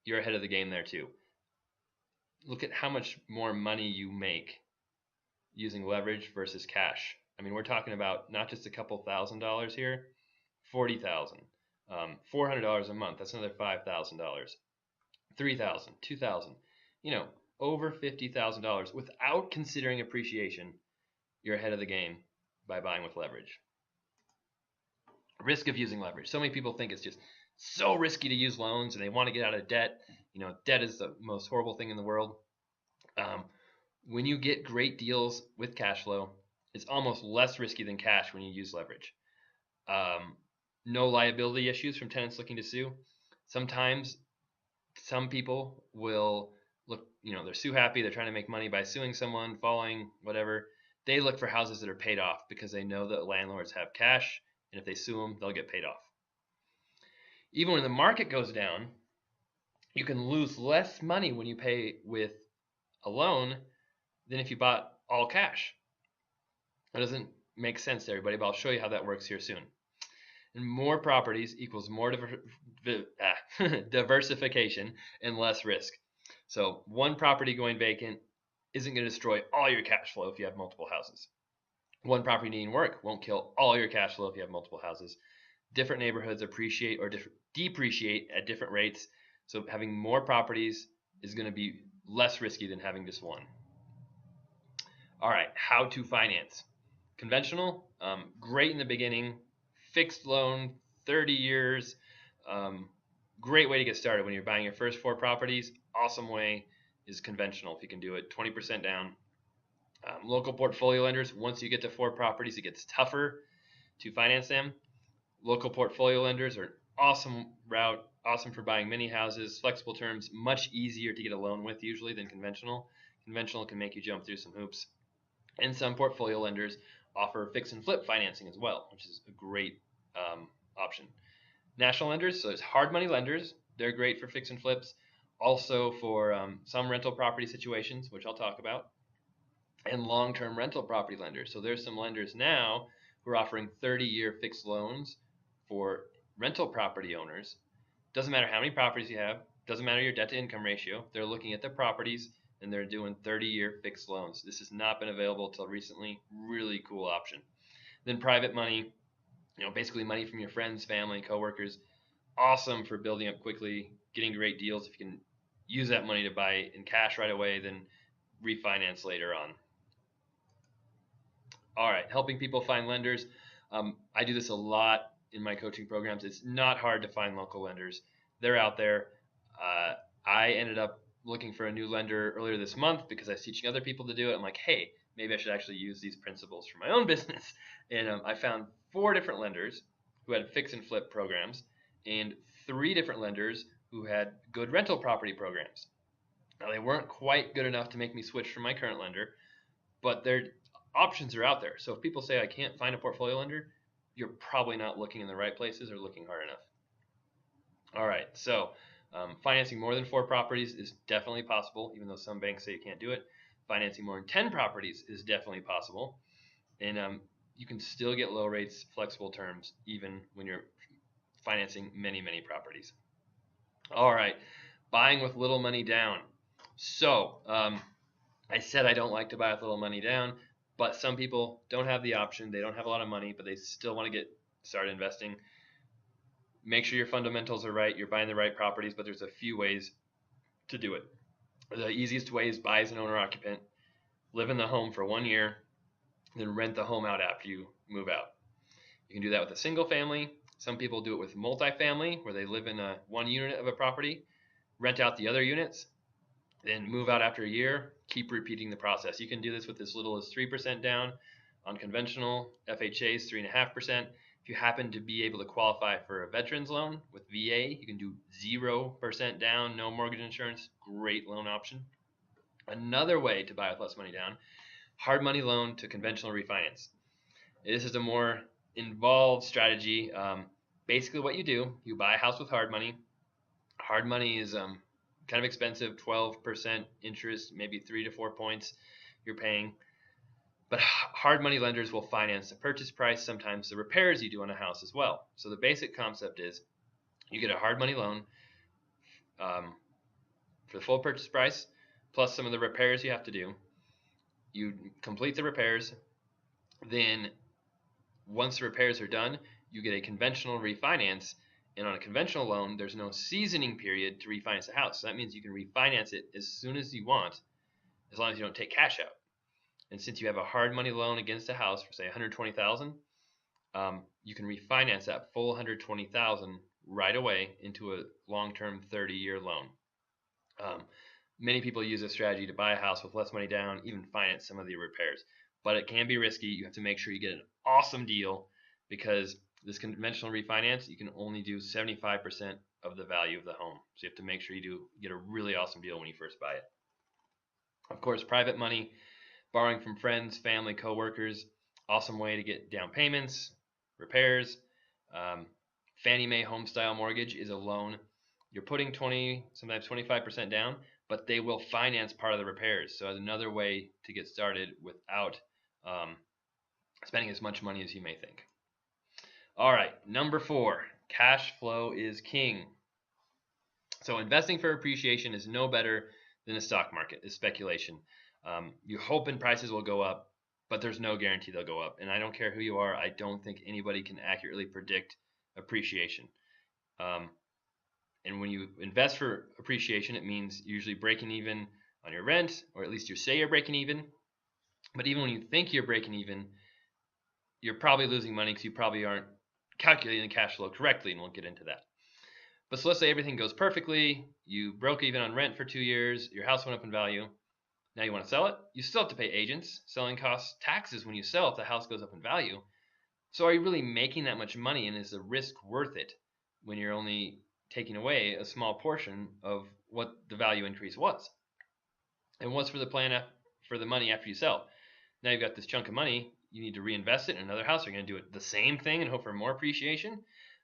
you're ahead of the game there too. Look at how much more money you make using leverage versus cash. I mean, we're talking about not just a couple $1,000 here, $40,000, $400 a month. That's another $5,000, $3,000, $2,000. Over $50,000 without considering appreciation. You're ahead of the game by buying with leverage. Risk of using leverage. So many people think it's just so risky to use loans and they want to get out of debt. Debt is the most horrible thing in the world. When you get great deals with cash flow, it's almost less risky than cash when you use leverage. No liability issues from tenants looking to sue. Sometimes some people will look, they're sue happy, they're trying to make money by suing someone, falling, whatever. They look for houses that are paid off because they know that landlords have cash, and if they sue them, they'll get paid off. Even when the market goes down, you can lose less money when you pay with a loan than if you bought all cash. That doesn't make sense to everybody, but I'll show you how that works here soon. And more properties equals more diversification and less risk. So one property going vacant isn't going to destroy all your cash flow if you have multiple houses. One property needing work won't kill all your cash flow if you have multiple houses. Different neighborhoods appreciate or depreciate at different rates. So having more properties is going to be less risky than having just one. All right, how to finance. Conventional, great in the beginning. Fixed loan, 30 years. Great way to get started when you're buying your first 4 properties. Awesome way is conventional if you can do it. 20% down. Local portfolio lenders, once you get to 4 properties, it gets tougher to finance them. Local portfolio lenders are an awesome route, awesome for buying many houses, flexible terms, much easier to get a loan with usually than conventional. Conventional can make you jump through some hoops. And some portfolio lenders offer fix and flip financing as well, which is a great option. National lenders, so there's hard money lenders. They're great for fix and flips. Also for some rental property situations, which I'll talk about. And long-term rental property lenders. So there's some lenders now who are offering 30-year fixed loans for rental property owners. Doesn't matter how many properties you have. Doesn't matter your debt-to-income ratio. They're looking at the properties and they're doing 30-year fixed loans. This has not been available until recently. Really cool option. Then private money, basically money from your friends, family, coworkers. Awesome for building up quickly, getting great deals. If you can use that money to buy in cash right away, then refinance later on. All right, helping people find lenders. I do this a lot in my coaching programs. It's not hard to find local lenders. They're out there. I ended up looking for a new lender earlier this month because I was teaching other people to do it. I'm like, hey, maybe I should actually use these principles for my own business. And I found 4 different lenders who had fix and flip programs and 3 different lenders who had good rental property programs. Now, they weren't quite good enough to make me switch from my current lender, but their options are out there. So if people say I can't find a portfolio lender, you're probably not looking in the right places or looking hard enough. All right, so financing more than 4 properties is definitely possible, even though some banks say you can't do it. Financing more than 10 properties is definitely possible. And you can still get low rates, flexible terms, even when you're financing many, many properties. All right, buying with little money down. So I said I don't like to buy with little money down, but some people don't have the option. They don't have a lot of money, but they still want to get started investing. Make sure your fundamentals are right. You're buying the right properties, but there's a few ways to do it. The easiest way is buy as an owner-occupant, live in the home for 1 year, then rent the home out after you move out. You can do that with a single family. Some people do it with multifamily, where they live in one unit of a property, rent out the other units, then move out after a year, keep repeating the process. You can do this with as little as 3% down on conventional FHAs, 3.5%. If you happen to be able to qualify for a veterans loan with VA, you can do 0% down, no mortgage insurance, great loan option. Another way to buy with less money down, hard money loan to conventional refinance. This is a more involved strategy. Basically what you do, you buy a house with hard money. Hard money is kind of expensive, 12% interest, maybe 3 to 4 points you're paying. But hard money lenders will finance the purchase price, sometimes the repairs you do on a house as well. So the basic concept is you get a hard money loan for the full purchase price, plus some of the repairs you have to do. You complete the repairs, then once the repairs are done, you get a conventional refinance. And on a conventional loan, there's no seasoning period to refinance a house. So that means you can refinance it as soon as you want, as long as you don't take cash out. And since you have a hard money loan against a house for say $120,000, you can refinance that full $120,000 right away into a long-term 30-year loan. Many people use this strategy to buy a house with less money down, even finance some of the repairs. But it can be risky. You have to make sure you get an awesome deal, because this conventional refinance, you can only do 75% of the value of the home. So you have to make sure you get a really awesome deal when you first buy it. Of course, private money, borrowing from friends, family, coworkers, awesome way to get down payments, repairs. Fannie Mae home style mortgage is a loan You're putting 20, sometimes 25% down, but they will finance part of the repairs. So another way to get started without spending as much money as you may think. All right, number 4, cash flow is king. So investing for appreciation is no better than the stock market. It's speculation. You hoping prices will go up, but there's no guarantee they'll go up. And I don't care who you are. I don't think anybody can accurately predict appreciation. And when you invest for appreciation, it means usually breaking even on your rent, or at least you say you're breaking even. But even when you think you're breaking even, you're probably losing money because you probably aren't calculating the cash flow correctly, and we'll get into that. But so let's say everything goes perfectly. You broke even on rent for 2 years. Your house went up in value. Now you want to sell it. You still have to pay agents, selling costs, taxes when you sell if the house goes up in value. So are you really making that much money, and is the risk worth it when you're only taking away a small portion of what the value increase was? And what's for the plan for the money after you sell? Now you've got this chunk of money. You need to reinvest it in another house. You're going to do it the same thing and hope for more appreciation.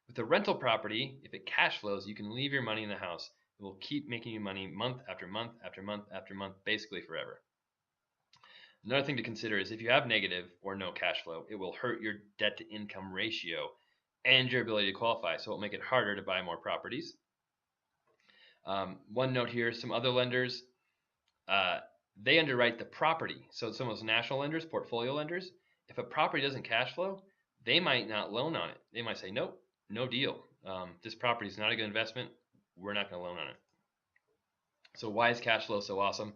With a rental property, if it cash flows, you can leave your money in the house. It will keep making you money month after month after month after month, basically forever. Another thing to consider is if you have negative or no cash flow, it will hurt your debt to income ratio and your ability to qualify. So it'll make it harder to buy more properties. One note here, some other lenders, they underwrite the property. So some of those national lenders, portfolio lenders, if a property doesn't cash flow, they might not loan on it. They might say, nope, no deal. This property is not a good investment. We're not going to loan on it. So why is cash flow so awesome?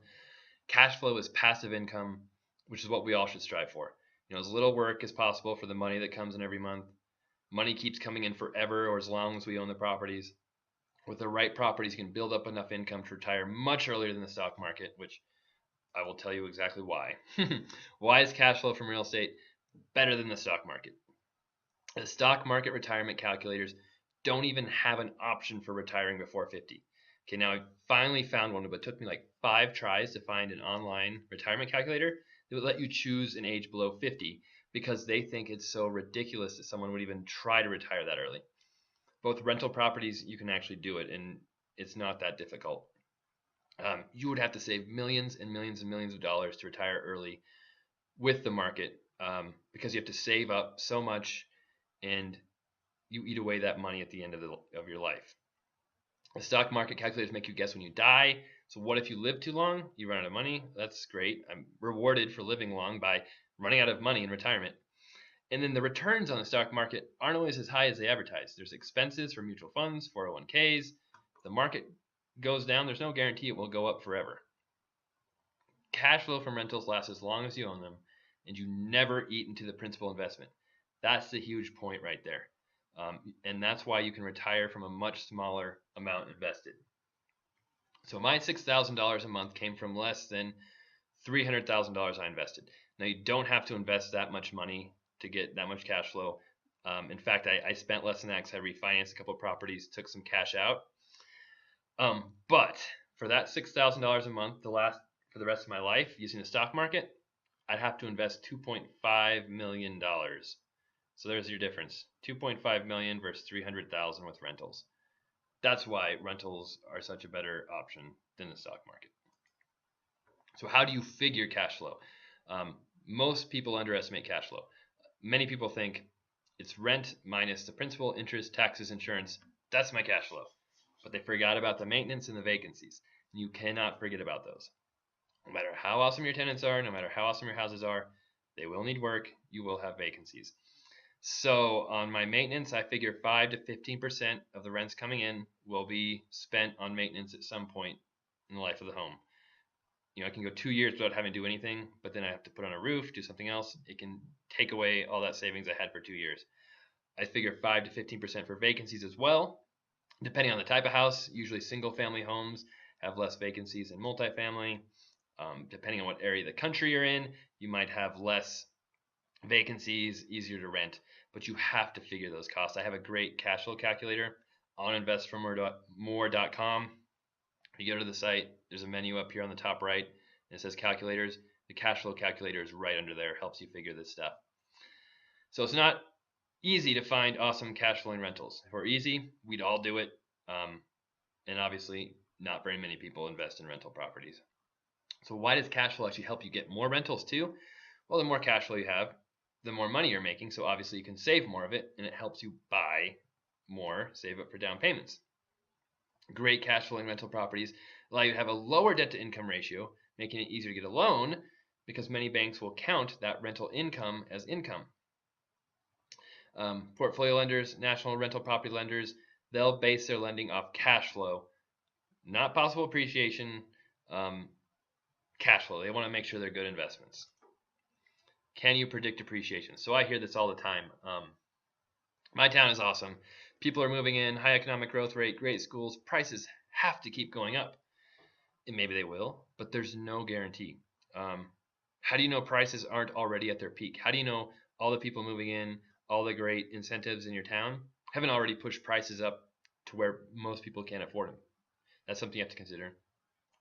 Cash flow is passive income, which is what we all should strive for. As little work as possible for the money that comes in every month. Money keeps coming in forever, or as long as we own the properties. With the right properties, you can build up enough income to retire much earlier than the stock market, which I will tell you exactly why. Why is cash flow from real estate better than the stock market? The stock market retirement calculators don't even have an option for retiring before 50. Okay, now I finally found one, but it took me like 5 tries to find an online retirement calculator that would let you choose an age below 50 because they think it's so ridiculous that someone would even try to retire that early. Both rental properties, you can actually do it, and it's not that difficult. You would have to save millions and millions and millions of dollars to retire early with the market because you have to save up so much, and you eat away that money at the end of your life. The stock market calculators make you guess when you die. So what if you live too long? You run out of money. That's great. I'm rewarded for living long by running out of money in retirement. And then the returns on the stock market aren't always as high as they advertise. There's expenses for mutual funds, 401ks. If the market goes down, there's no guarantee it will go up forever. Cash flow from rentals lasts as long as you own them, and you never eat into the principal investment. That's the huge point right there. And that's why you can retire from a much smaller amount invested. So my $6,000 a month came from less than $300,000 I invested. Now you don't have to invest that much money to get that much cash flow. In fact, I spent less than that because I refinanced a couple of properties, took some cash out. But for that $6,000 a month for the rest of my life using the stock market, I'd have to invest $2.5 million. So there's your difference. 2.5 million versus 300,000 with rentals. That's why rentals are such a better option than the stock market. So how do you figure cash flow? Most people underestimate cash flow. Many people think it's rent minus the principal, interest, taxes, insurance. That's my cash flow. But they forgot about the maintenance and the vacancies. You cannot forget about those. No matter how awesome your tenants are, no matter how awesome your houses are, they will need work. You will have vacancies. So on my maintenance, I figure 5 to 15% of the rents coming in will be spent on maintenance at some point in the life of the home. I can go 2 years without having to do anything, but then I have to put on a roof, do something else. It can take away all that savings I had for 2 years. I figure 5 to 15% for vacancies as well, depending on the type of house. Usually single-family homes have less vacancies than multifamily. Depending on what area of the country you're in, you might have less vacancies, easier to rent, but you have to figure those costs. I have a great cash flow calculator on InvestFourMore.com. You go to the site, there's a menu up here on the top right, and it says calculators. The cash flow calculator is right under there, helps you figure this stuff. So it's not easy to find awesome cash flowing rentals. If it were easy, we'd all do it. and obviously not very many people invest in rental properties. So why does cash flow actually help you get more rentals too? Well, the more cash flow you have, the more money you're making, so obviously you can save more of it, and it helps you buy more, save up for down payments. Great cash flowing rental properties allow you to have a lower debt to income ratio, making it easier to get a loan because many banks will count that rental income as income. Portfolio lenders, national rental property lenders, they'll base their lending off cash flow, not possible appreciation, cash flow. They want to make sure they're good investments. Can you predict appreciation? So I hear this all the time. My town is awesome. People are moving in, high economic growth rate, great schools. Prices have to keep going up. And maybe they will, but there's no guarantee. How do you know prices aren't already at their peak? How do you know all the people moving in, all the great incentives in your town haven't already pushed prices up to where most people can't afford them? That's something you have to consider.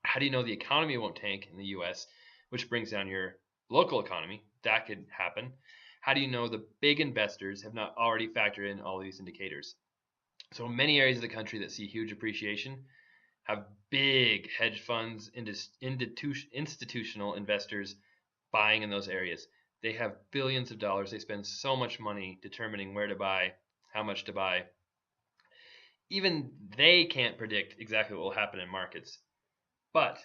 How do you know the economy won't tank in the US, which brings down your local economy? That could happen. How do you know the big investors have not already factored in all of these indicators? So many areas of the country that see huge appreciation have big hedge funds, institutional investors buying in those areas. They have billions of dollars. They spend so much money determining where to buy, how much to buy. Even they can't predict exactly what will happen in markets, but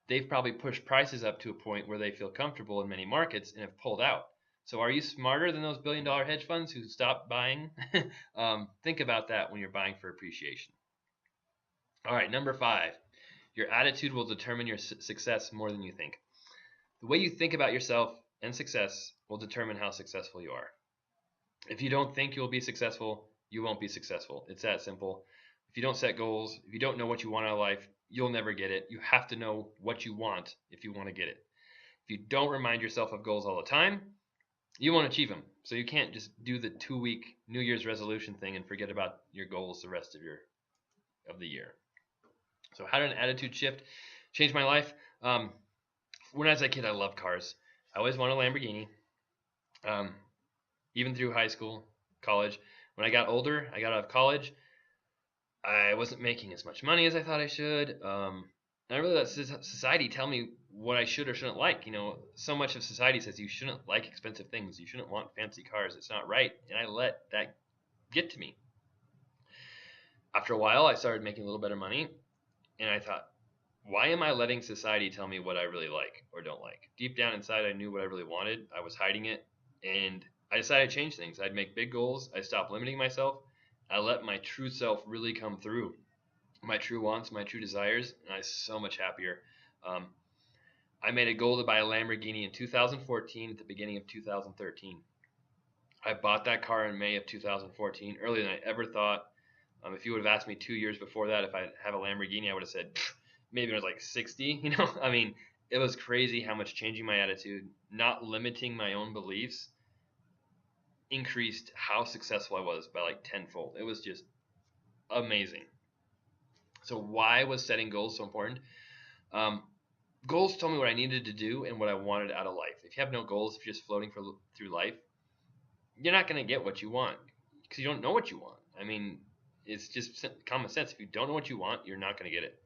they've probably pushed prices up to a point where they feel comfortable in many markets and have pulled out. So are you smarter than those billion-dollar hedge funds who stopped buying? Think about that when you're buying for appreciation. All right, number 5, your attitude will determine your success more than you think. The way you think about yourself and success will determine how successful you are. If you don't think you'll be successful, you won't be successful. It's that simple. If you don't set goals, if you don't know what you want out of life, you'll never get it. You have to know what you want if you want to get it. If you don't remind yourself of goals all the time, you won't achieve them. So you can't just do the 2-week New Year's resolution thing and forget about your goals the rest of the year. So how did an attitude shift change my life? When I was a kid, I loved cars. I always wanted a Lamborghini. Even through high school, college. When I got older, I got out of college, I wasn't making as much money as I thought I should. And I really let society tell me what I should or shouldn't like. So much of society says you shouldn't like expensive things. You shouldn't want fancy cars. It's not right. And I let that get to me. After a while, I started making a little better money. And I thought, why am I letting society tell me what I really like or don't like? Deep down inside, I knew what I really wanted. I was hiding it. And I decided to change things. I'd make big goals. I stopped limiting myself. I let my true self really come through. My true wants, my true desires, and I was so much happier. I made a goal to buy a Lamborghini in 2014 at the beginning of 2013. I bought that car in May of 2014, earlier than I ever thought. If you would have asked me 2 years before that if I'd have a Lamborghini, I would have said maybe it was like 60. I mean, it was crazy how much changing my attitude, not limiting my own beliefs, increased how successful I was by like tenfold. It was just amazing. So why was setting goals so important? Goals told me what I needed to do and what I wanted out of life. If you have no goals, if you're just floating through life, you're not going to get what you want because you don't know what you want. I mean, it's just common sense. If you don't know what you want, you're not going to get it.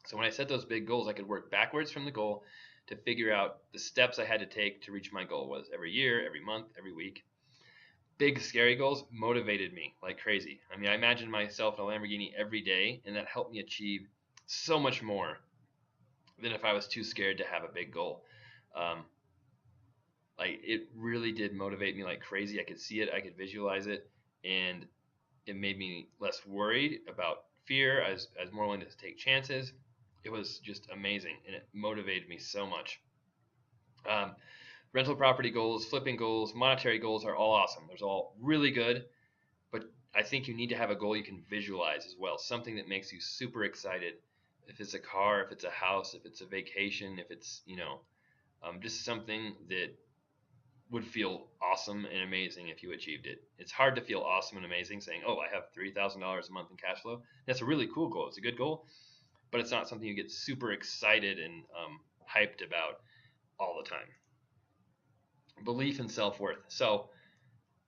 So when I set those big goals, I could work backwards from the goal to figure out the steps I had to take to reach my goal. Was every year, every month, every week. Big scary goals motivated me like crazy. I mean, I imagined myself in a Lamborghini every day, and that helped me achieve so much more than if I was too scared to have a big goal. Like it really did motivate me like crazy. I could see it, I could visualize it, and it made me less worried about fear. I was more willing to take chances. It was just amazing, and it motivated me so much. Rental property goals, flipping goals, monetary goals are all awesome. They're all really good, but I think you need to have a goal you can visualize as well, something that makes you super excited. If it's a car, if it's a house, if it's a vacation, if it's just something that would feel awesome and amazing if you achieved it. It's hard to feel awesome and amazing saying, "Oh, I have $3,000 a month in cash flow." That's a really cool goal. It's a good goal, but it's not something you get super excited and hyped about all the time. Belief and self-worth. So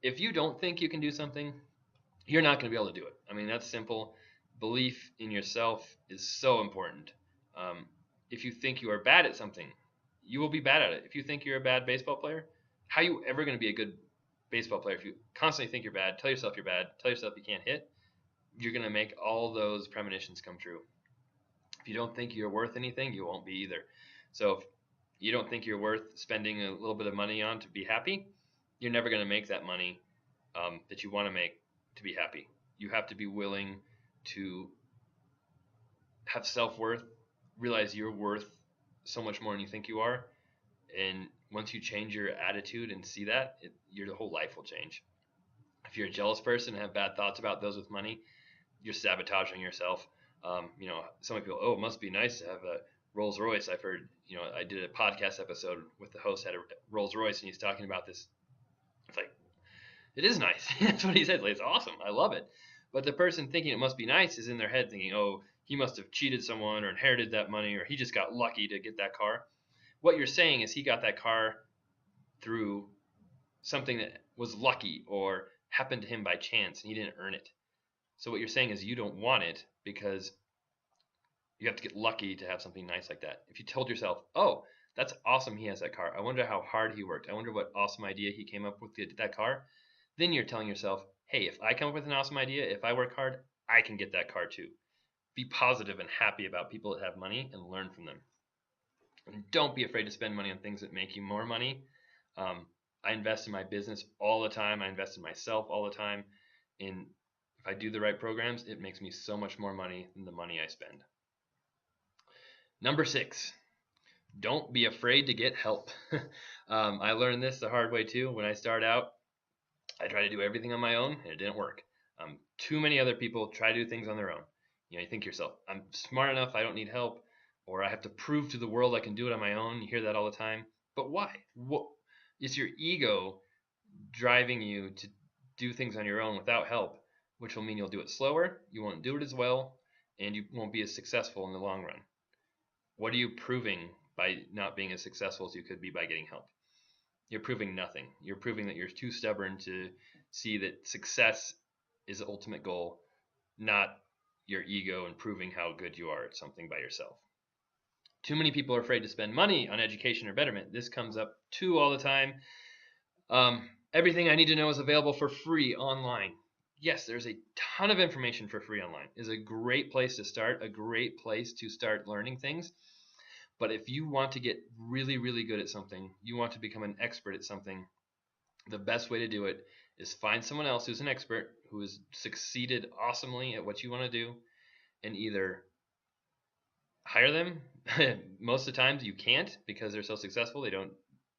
if you don't think you can do something, you're not going to be able to do it. I mean, that's simple. Belief in yourself is so important. Um, if you think you are bad at something, you will be bad at it. If you think you're a bad baseball player, how are you ever going to be a good baseball player if you constantly think you're bad, tell yourself you're bad, tell yourself you can't hit? You're going to make all those premonitions come true. If you don't think you're worth anything, you won't be either. So if you don't think you're worth spending a little bit of money on to be happy, you're never going to make that money that you want to make to be happy. You have to be willing to have self-worth, realize you're worth so much more than you think you are, and once you change your attitude and see that, your whole life will change. If you're a jealous person and have bad thoughts about those with money, you're sabotaging yourself. Some people, oh, it must be nice to have a Rolls Royce. I've heard, I did a podcast episode with the host had a Rolls Royce, and he's talking about this. It's like, it is nice. That's what he says. Like, it's awesome. I love it. But the person thinking it must be nice is in their head thinking, oh, he must have cheated someone or inherited that money, or he just got lucky to get that car. What you're saying is he got that car through something that was lucky or happened to him by chance and he didn't earn it. So what you're saying is you don't want it because you have to get lucky to have something nice like that. If you told yourself, oh, that's awesome he has that car. I wonder how hard he worked. I wonder what awesome idea he came up with to get that car. Then you're telling yourself, hey, if I come up with an awesome idea, if I work hard, I can get that car too. Be positive and happy about people that have money and learn from them. And don't be afraid to spend money on things that make you more money. I invest in my business all the time. I invest in myself all the time. And if I do the right programs, it makes me so much more money than the money I spend. Number 6, don't be afraid to get help. I learned this the hard way too. When I start out, I tried to do everything on my own and it didn't work. Too many other people try to do things on their own. You think to yourself, I'm smart enough, I don't need help, or I have to prove to the world I can do it on my own. You hear that all the time. But why? It's your ego driving you to do things on your own without help, which will mean you'll do it slower, you won't do it as well, and you won't be as successful in the long run. What are you proving by not being as successful as you could be by getting help? You're proving nothing. You're proving that you're too stubborn to see that success is the ultimate goal, not your ego and proving how good you are at something by yourself. Too many people are afraid to spend money on education or betterment. This comes up too all the time. Everything I need to know is available for free online. Yes, there's a ton of information for free online. It's a great place to start, a great place to start learning things. But if you want to get really, really good at something, you want to become an expert at something, the best way to do it is find someone else who's an expert, who has succeeded awesomely at what you want to do, and either hire them. Most of the times you can't because they're so successful, they don't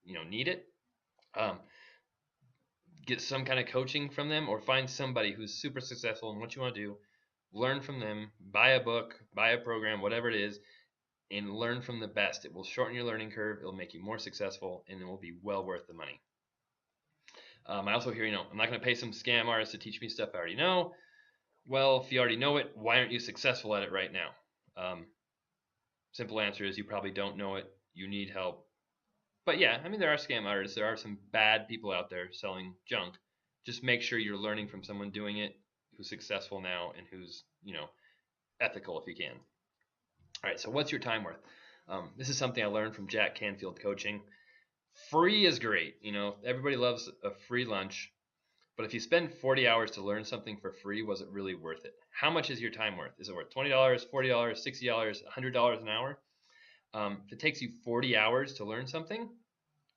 need it. Get some kind of coaching from them, or find somebody who's super successful in what you want to do, learn from them, buy a book, buy a program, whatever it is, and learn from the best. It will shorten your learning curve, it'll make you more successful, and it will be well worth the money. I also hear, I'm not going to pay some scam artist to teach me stuff I already know. Well, if you already know it, why aren't you successful at it right now? Simple answer is you probably don't know it, you need help. But yeah, there are scam artists. There are some bad people out there selling junk. Just make sure you're learning from someone doing it who's successful now and who's, ethical if you can. All right, so what's your time worth? This is something I learned from Jack Canfield Coaching. Free is great. Everybody loves a free lunch. But if you spend 40 hours to learn something for free, was it really worth it? How much is your time worth? Is it worth $20, $40, $60, $100 an hour? If it takes you 40 hours to learn something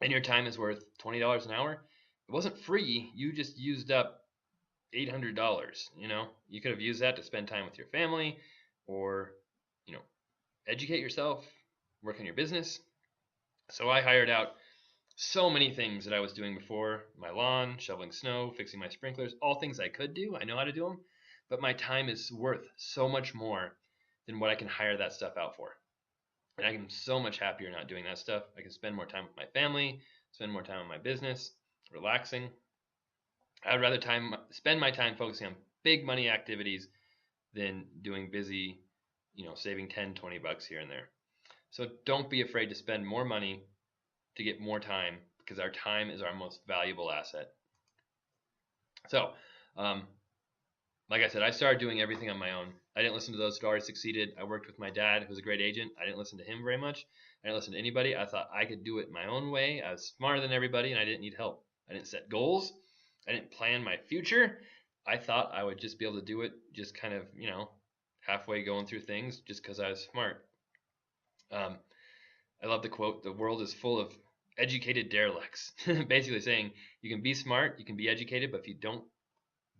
and your time is worth $20 an hour, it wasn't free. You just used up $800. You could have used that to spend time with your family or, educate yourself, work on your business. So I hired out so many things that I was doing before: my lawn, shoveling snow, fixing my sprinklers, all things I could do. I know how to do them, but my time is worth so much more than what I can hire that stuff out for. And I'm so much happier not doing that stuff. I can spend more time with my family, spend more time on my business, relaxing. I'd rather spend my time focusing on big money activities than doing busy, saving 10, 20 bucks here and there. So don't be afraid to spend more money to get more time, because our time is our most valuable asset. So, like I said, I started doing everything on my own. I didn't listen to those who already succeeded. I worked with my dad, who's a great agent. I didn't listen to him very much. I didn't listen to anybody. I thought I could do it my own way. I was smarter than everybody, and I didn't need help. I didn't set goals. I didn't plan my future. I thought I would just be able to do it, just kind of, halfway going through things, just because I was smart. Um, I love the quote: "The world is full of educated derelicts." Basically saying you can be smart, you can be educated, but if you don't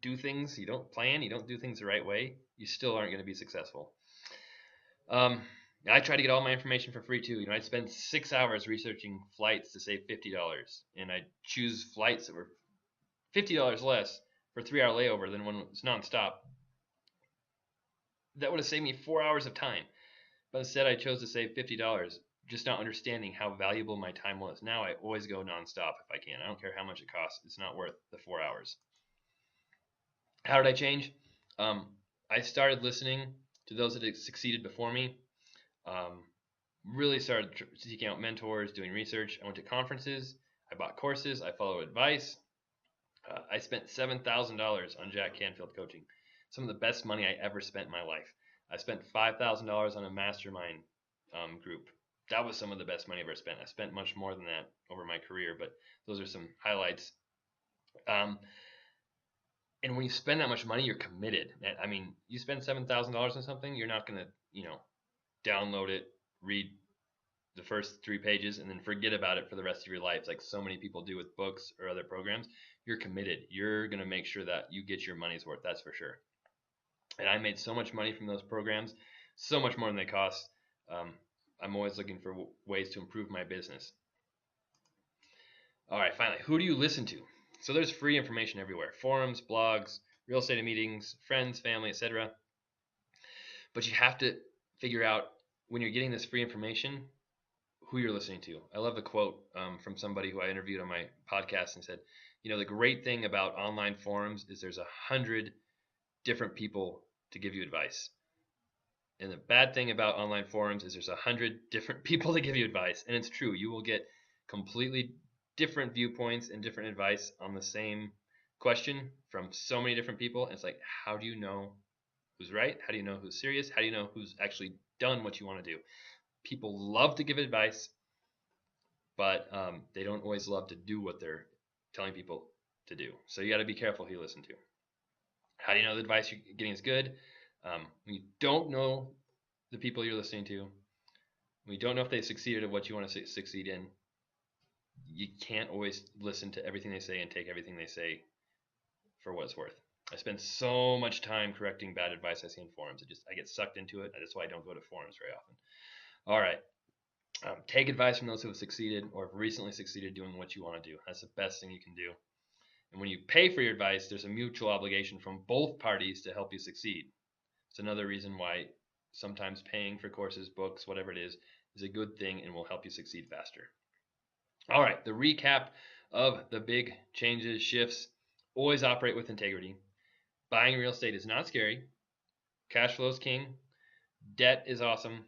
do things, you don't plan, you don't do things the right way, you still aren't going to be successful. Um, I try to get all my information for free too. I'd spend 6 hours researching flights to save $50, and I'd choose flights that were $50 less for a 3-hour layover than when it was nonstop. That would have saved me 4 hours of time, but instead I chose to save $50, just not understanding how valuable my time was. Now I always go nonstop if I can. I don't care how much it costs. It's not worth the 4 hours. How did I change? Um, I started listening to those that had succeeded before me. Um, really started seeking out mentors, doing research. I went to conferences. I bought courses. I followed advice. I spent $7,000 on Jack Canfield coaching. Some of the best money I ever spent in my life. I spent $5,000 on a mastermind group. That was some of the best money I've ever spent. I spent much more than that over my career, but those are some highlights. And when you spend that much money, you're committed. I mean, you spend $7,000 on something, you're not gonna, download it, read the first 3 pages, and then forget about it for the rest of your life, like so many people do with books or other programs. You're committed. You're gonna make sure that you get your money's worth. That's for sure. And I made so much money from those programs, so much more than they cost. I'm always looking for ways to improve my business. All right, finally, who do you listen to? So there's free information everywhere: forums, blogs, real estate meetings, friends, family, etc. But you have to figure out, when you're getting this free information, who you're listening to. I love the quote from somebody who I interviewed on my podcast, and said, the great thing about online forums is there's 100 different people to give you advice. And the bad thing about online forums is there's 100 different people to give you advice. And it's true. You will get completely different viewpoints and different advice on the same question from so many different people. And it's like, how do you know who's right? How do you know who's serious? How do you know who's actually done what you want to do? People love to give advice, but they don't always love to do what they're telling people to do. So you got to be careful who you listen to. How do you know the advice you're getting is good? When you don't know the people you're listening to, when you don't know if they succeeded at what you want to succeed in, you can't always listen to everything they say and take everything they say for what it's worth. I spend so much time correcting bad advice I see in forums. I get sucked into it. That's why I don't go to forums very often. All right. Take advice from those who have succeeded or have recently succeeded doing what you want to do. That's the best thing you can do. And when you pay for your advice, there's a mutual obligation from both parties to help you succeed. It's another reason why sometimes paying for courses, books, whatever it is a good thing and will help you succeed faster. All right, the recap of the big changes, shifts: always operate with integrity. Buying real estate is not scary. Cash flow is king. Debt is awesome.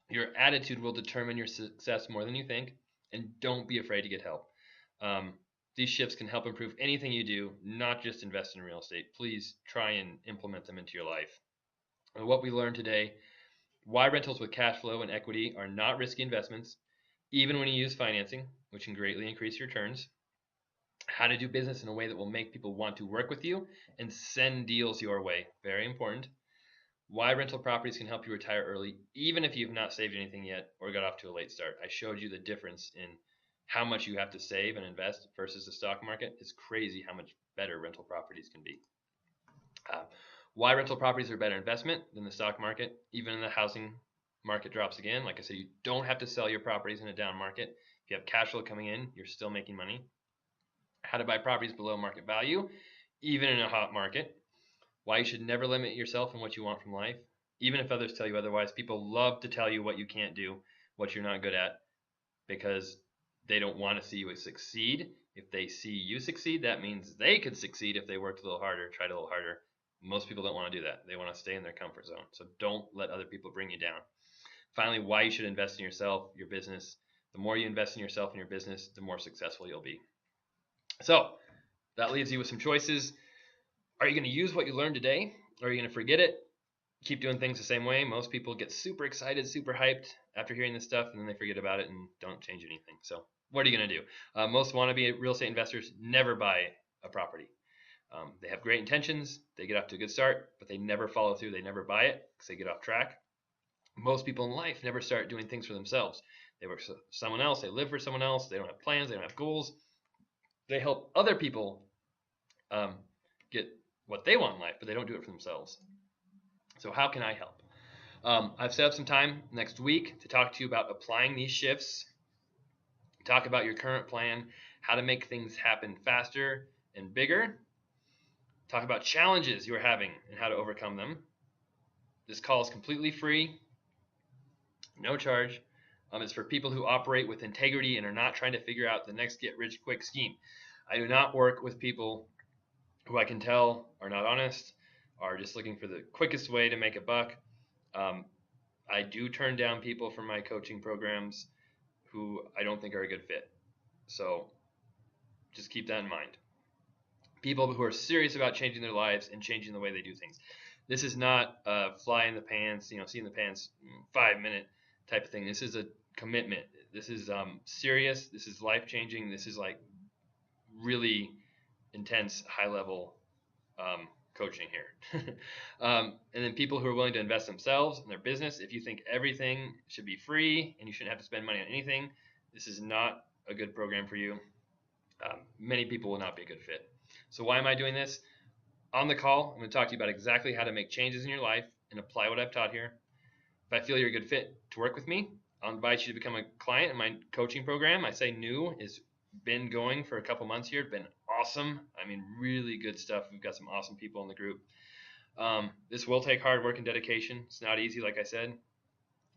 Your attitude will determine your success more than you think. And don't be afraid to get help. These shifts can help improve anything you do, not just invest in real estate. Please try and implement them into your life. And what we learned today: why rentals with cash flow and equity are not risky investments, even when you use financing, which can greatly increase your returns. How to do business in a way that will make people want to work with you and send deals your way. Very important. Why rental properties can help you retire early, even if you've not saved anything yet or got off to a late start. I showed you the difference in how much you have to save and invest versus the stock market. It's crazy how much better rental properties can be. Why rental properties are a better investment than the stock market, even in the housing market drops again. Like I said, you don't have to sell your properties in a down market. If you have cash flow coming in, you're still making money. How to buy properties below market value, even in a hot market. Why you should never limit yourself in what you want from life, even if others tell you otherwise. People love to tell you what you can't do, what you're not good at, because they don't want to see you succeed. If they see you succeed, that means they could succeed if they worked a little harder, tried a little harder. Most people don't want to do that. They want to stay in their comfort zone. So don't let other people bring you down. Finally, why you should invest in yourself, your business. The more you invest in yourself and your business, the more successful you'll be. So that leaves you with some choices. Are you going to use what you learned today? Or are you going to forget it? keep doing things the same way. Most people get super excited, super hyped after hearing this stuff, and then they forget about it and don't change anything. So what are you going to do? Most wannabe real estate investors never buy a property. They have great intentions. They get off to a good start, but they never follow through. They never buy it because they get off track. Most people in life never start doing things for themselves. They work for someone else. They live for someone else. They don't have plans. They don't have goals. They help other people get what they want in life, but they don't do it for themselves. So how can I help? I've set up some time next week to talk to you about applying these shifts, talk about your current plan, how to make things happen faster and bigger, talk about challenges you're having and how to overcome them. This call is completely free, no charge. It's for people who operate with integrity and are not trying to figure out the next get-rich-quick scheme. I do not work with people who I can tell are not honest, are just looking for the quickest way to make a buck. I do turn down people from my coaching programs who I don't think are a good fit. So just keep that in mind. People who are serious about changing their lives and changing the way they do things. This is not a fly in the pants, see in the pants, 5-minute type of thing. This is a commitment. This is serious. This is life changing. This is like really intense, high level coaching here. And then people who are willing to invest themselves in their business. If you think everything should be free and you shouldn't have to spend money on anything, this is not a good program for you. Many people will not be a good fit. So why am I doing this? On the call, I'm going to talk to you about exactly how to make changes in your life and apply what I've taught here. If I feel you're a good fit to work with me, I'll invite you to become a client in my coaching program. I say new, is been going for a couple months here. It's been awesome. I mean, really good stuff. We've got some awesome people in the group. This will take hard work and dedication. It's not easy, like I said.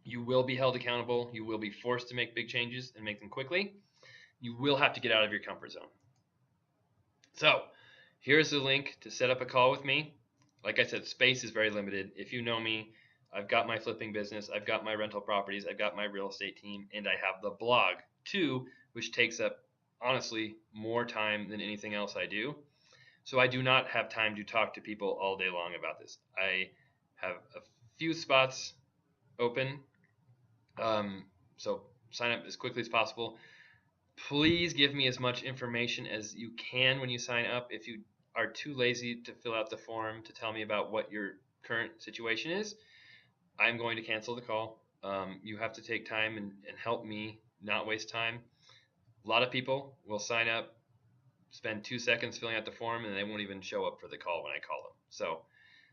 You will be held accountable. You will be forced to make big changes and make them quickly. You will have to get out of your comfort zone. So here's the link to set up a call with me. Like I said, space is very limited. If you know me, I've got my flipping business, I've got my rental properties, I've got my real estate team, and I have the blog too, which takes up, honestly, more time than anything else I do. So I do not have time to talk to people all day long about this. I have a few spots open, so sign up as quickly as possible. Please give me as much information as you can when you sign up. If you are too lazy to fill out the form to tell me about what your current situation is, I'm going to cancel the call. You have to take time and help me not waste time. A lot of people will sign up, spend 2 seconds filling out the form, and they won't even show up for the call when I call them. So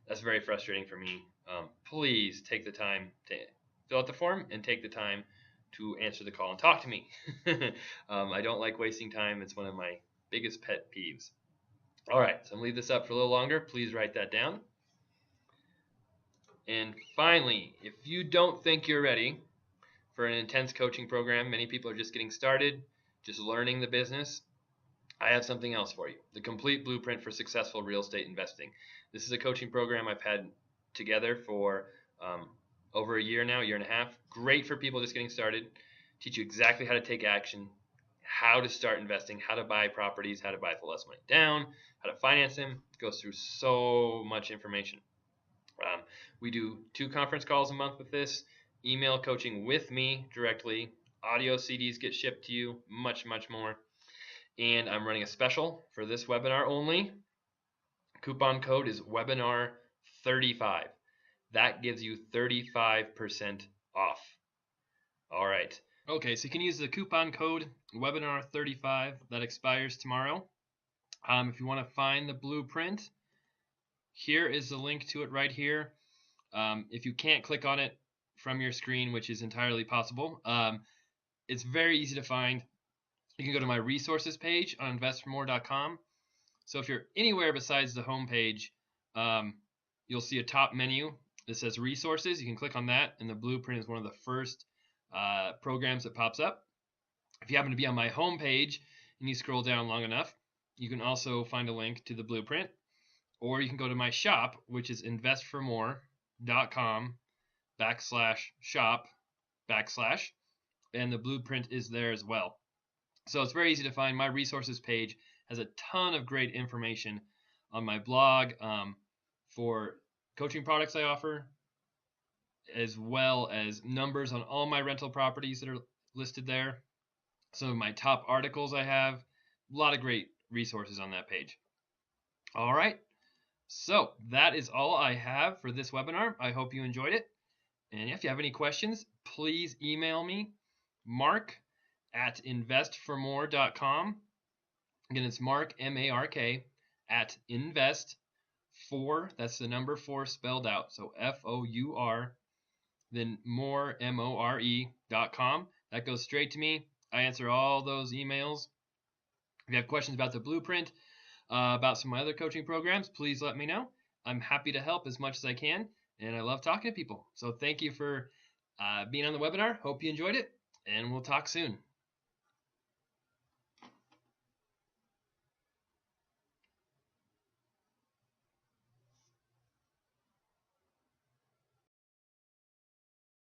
that's very frustrating for me. Please take the time to fill out the form and take the time to answer the call and talk to me. I don't like wasting time. It's one of my biggest pet peeves. All right, so I'm going to leave this up for a little longer. Please write that down. And finally, if you don't think you're ready for an intense coaching program, many people are just getting started, just learning the business, I have something else for you. The complete blueprint for successful real estate investing. This is a coaching program I've had together for over a year now, a year and a half. Great for people just getting started. Teach you exactly how to take action, how to start investing, how to buy properties, how to buy for less money down, how to finance them. It goes through so much information. We do 2 conference calls a month with this, email coaching with me directly, audio CDs get shipped to you, much, much more. And I'm running a special for this webinar only. Coupon code is webinar35. That gives you 35% off. All right. Okay, so you can use the coupon code webinar35 that expires tomorrow. If you want to find the blueprint, here is the link to it right here. If you can't click on it from your screen, which is entirely possible, it's very easy to find. You can go to my resources page on InvestFourMore.com. So if you're anywhere besides the home page, you'll see a top menu that says resources. You can click on that, and the blueprint is one of the first programs that pops up. If you happen to be on my home page and you scroll down long enough, you can also find a link to the blueprint. Or you can go to my shop, which is InvestFourMore.com/shop/, and the blueprint is there as well. So it's very easy to find. My resources page has a ton of great information on my blog for coaching products I offer, as well as numbers on all my rental properties that are listed there. Some of my top articles I have. A lot of great resources on that page. All right. So that is all I have for this webinar. I hope you enjoyed it. And if you have any questions, please email me, mark@investformore.com. Again, it's Mark, M-A-R-K, at invest4, that's the number 4 spelled out, so F-O-U-R, then more, M-O-R-E.com. That goes straight to me. I answer all those emails. If you have questions about the blueprint, about some of my other coaching programs, please let me know. I'm happy to help as much as I can, and I love talking to people. So thank you for being on the webinar. Hope you enjoyed it, and we'll talk soon.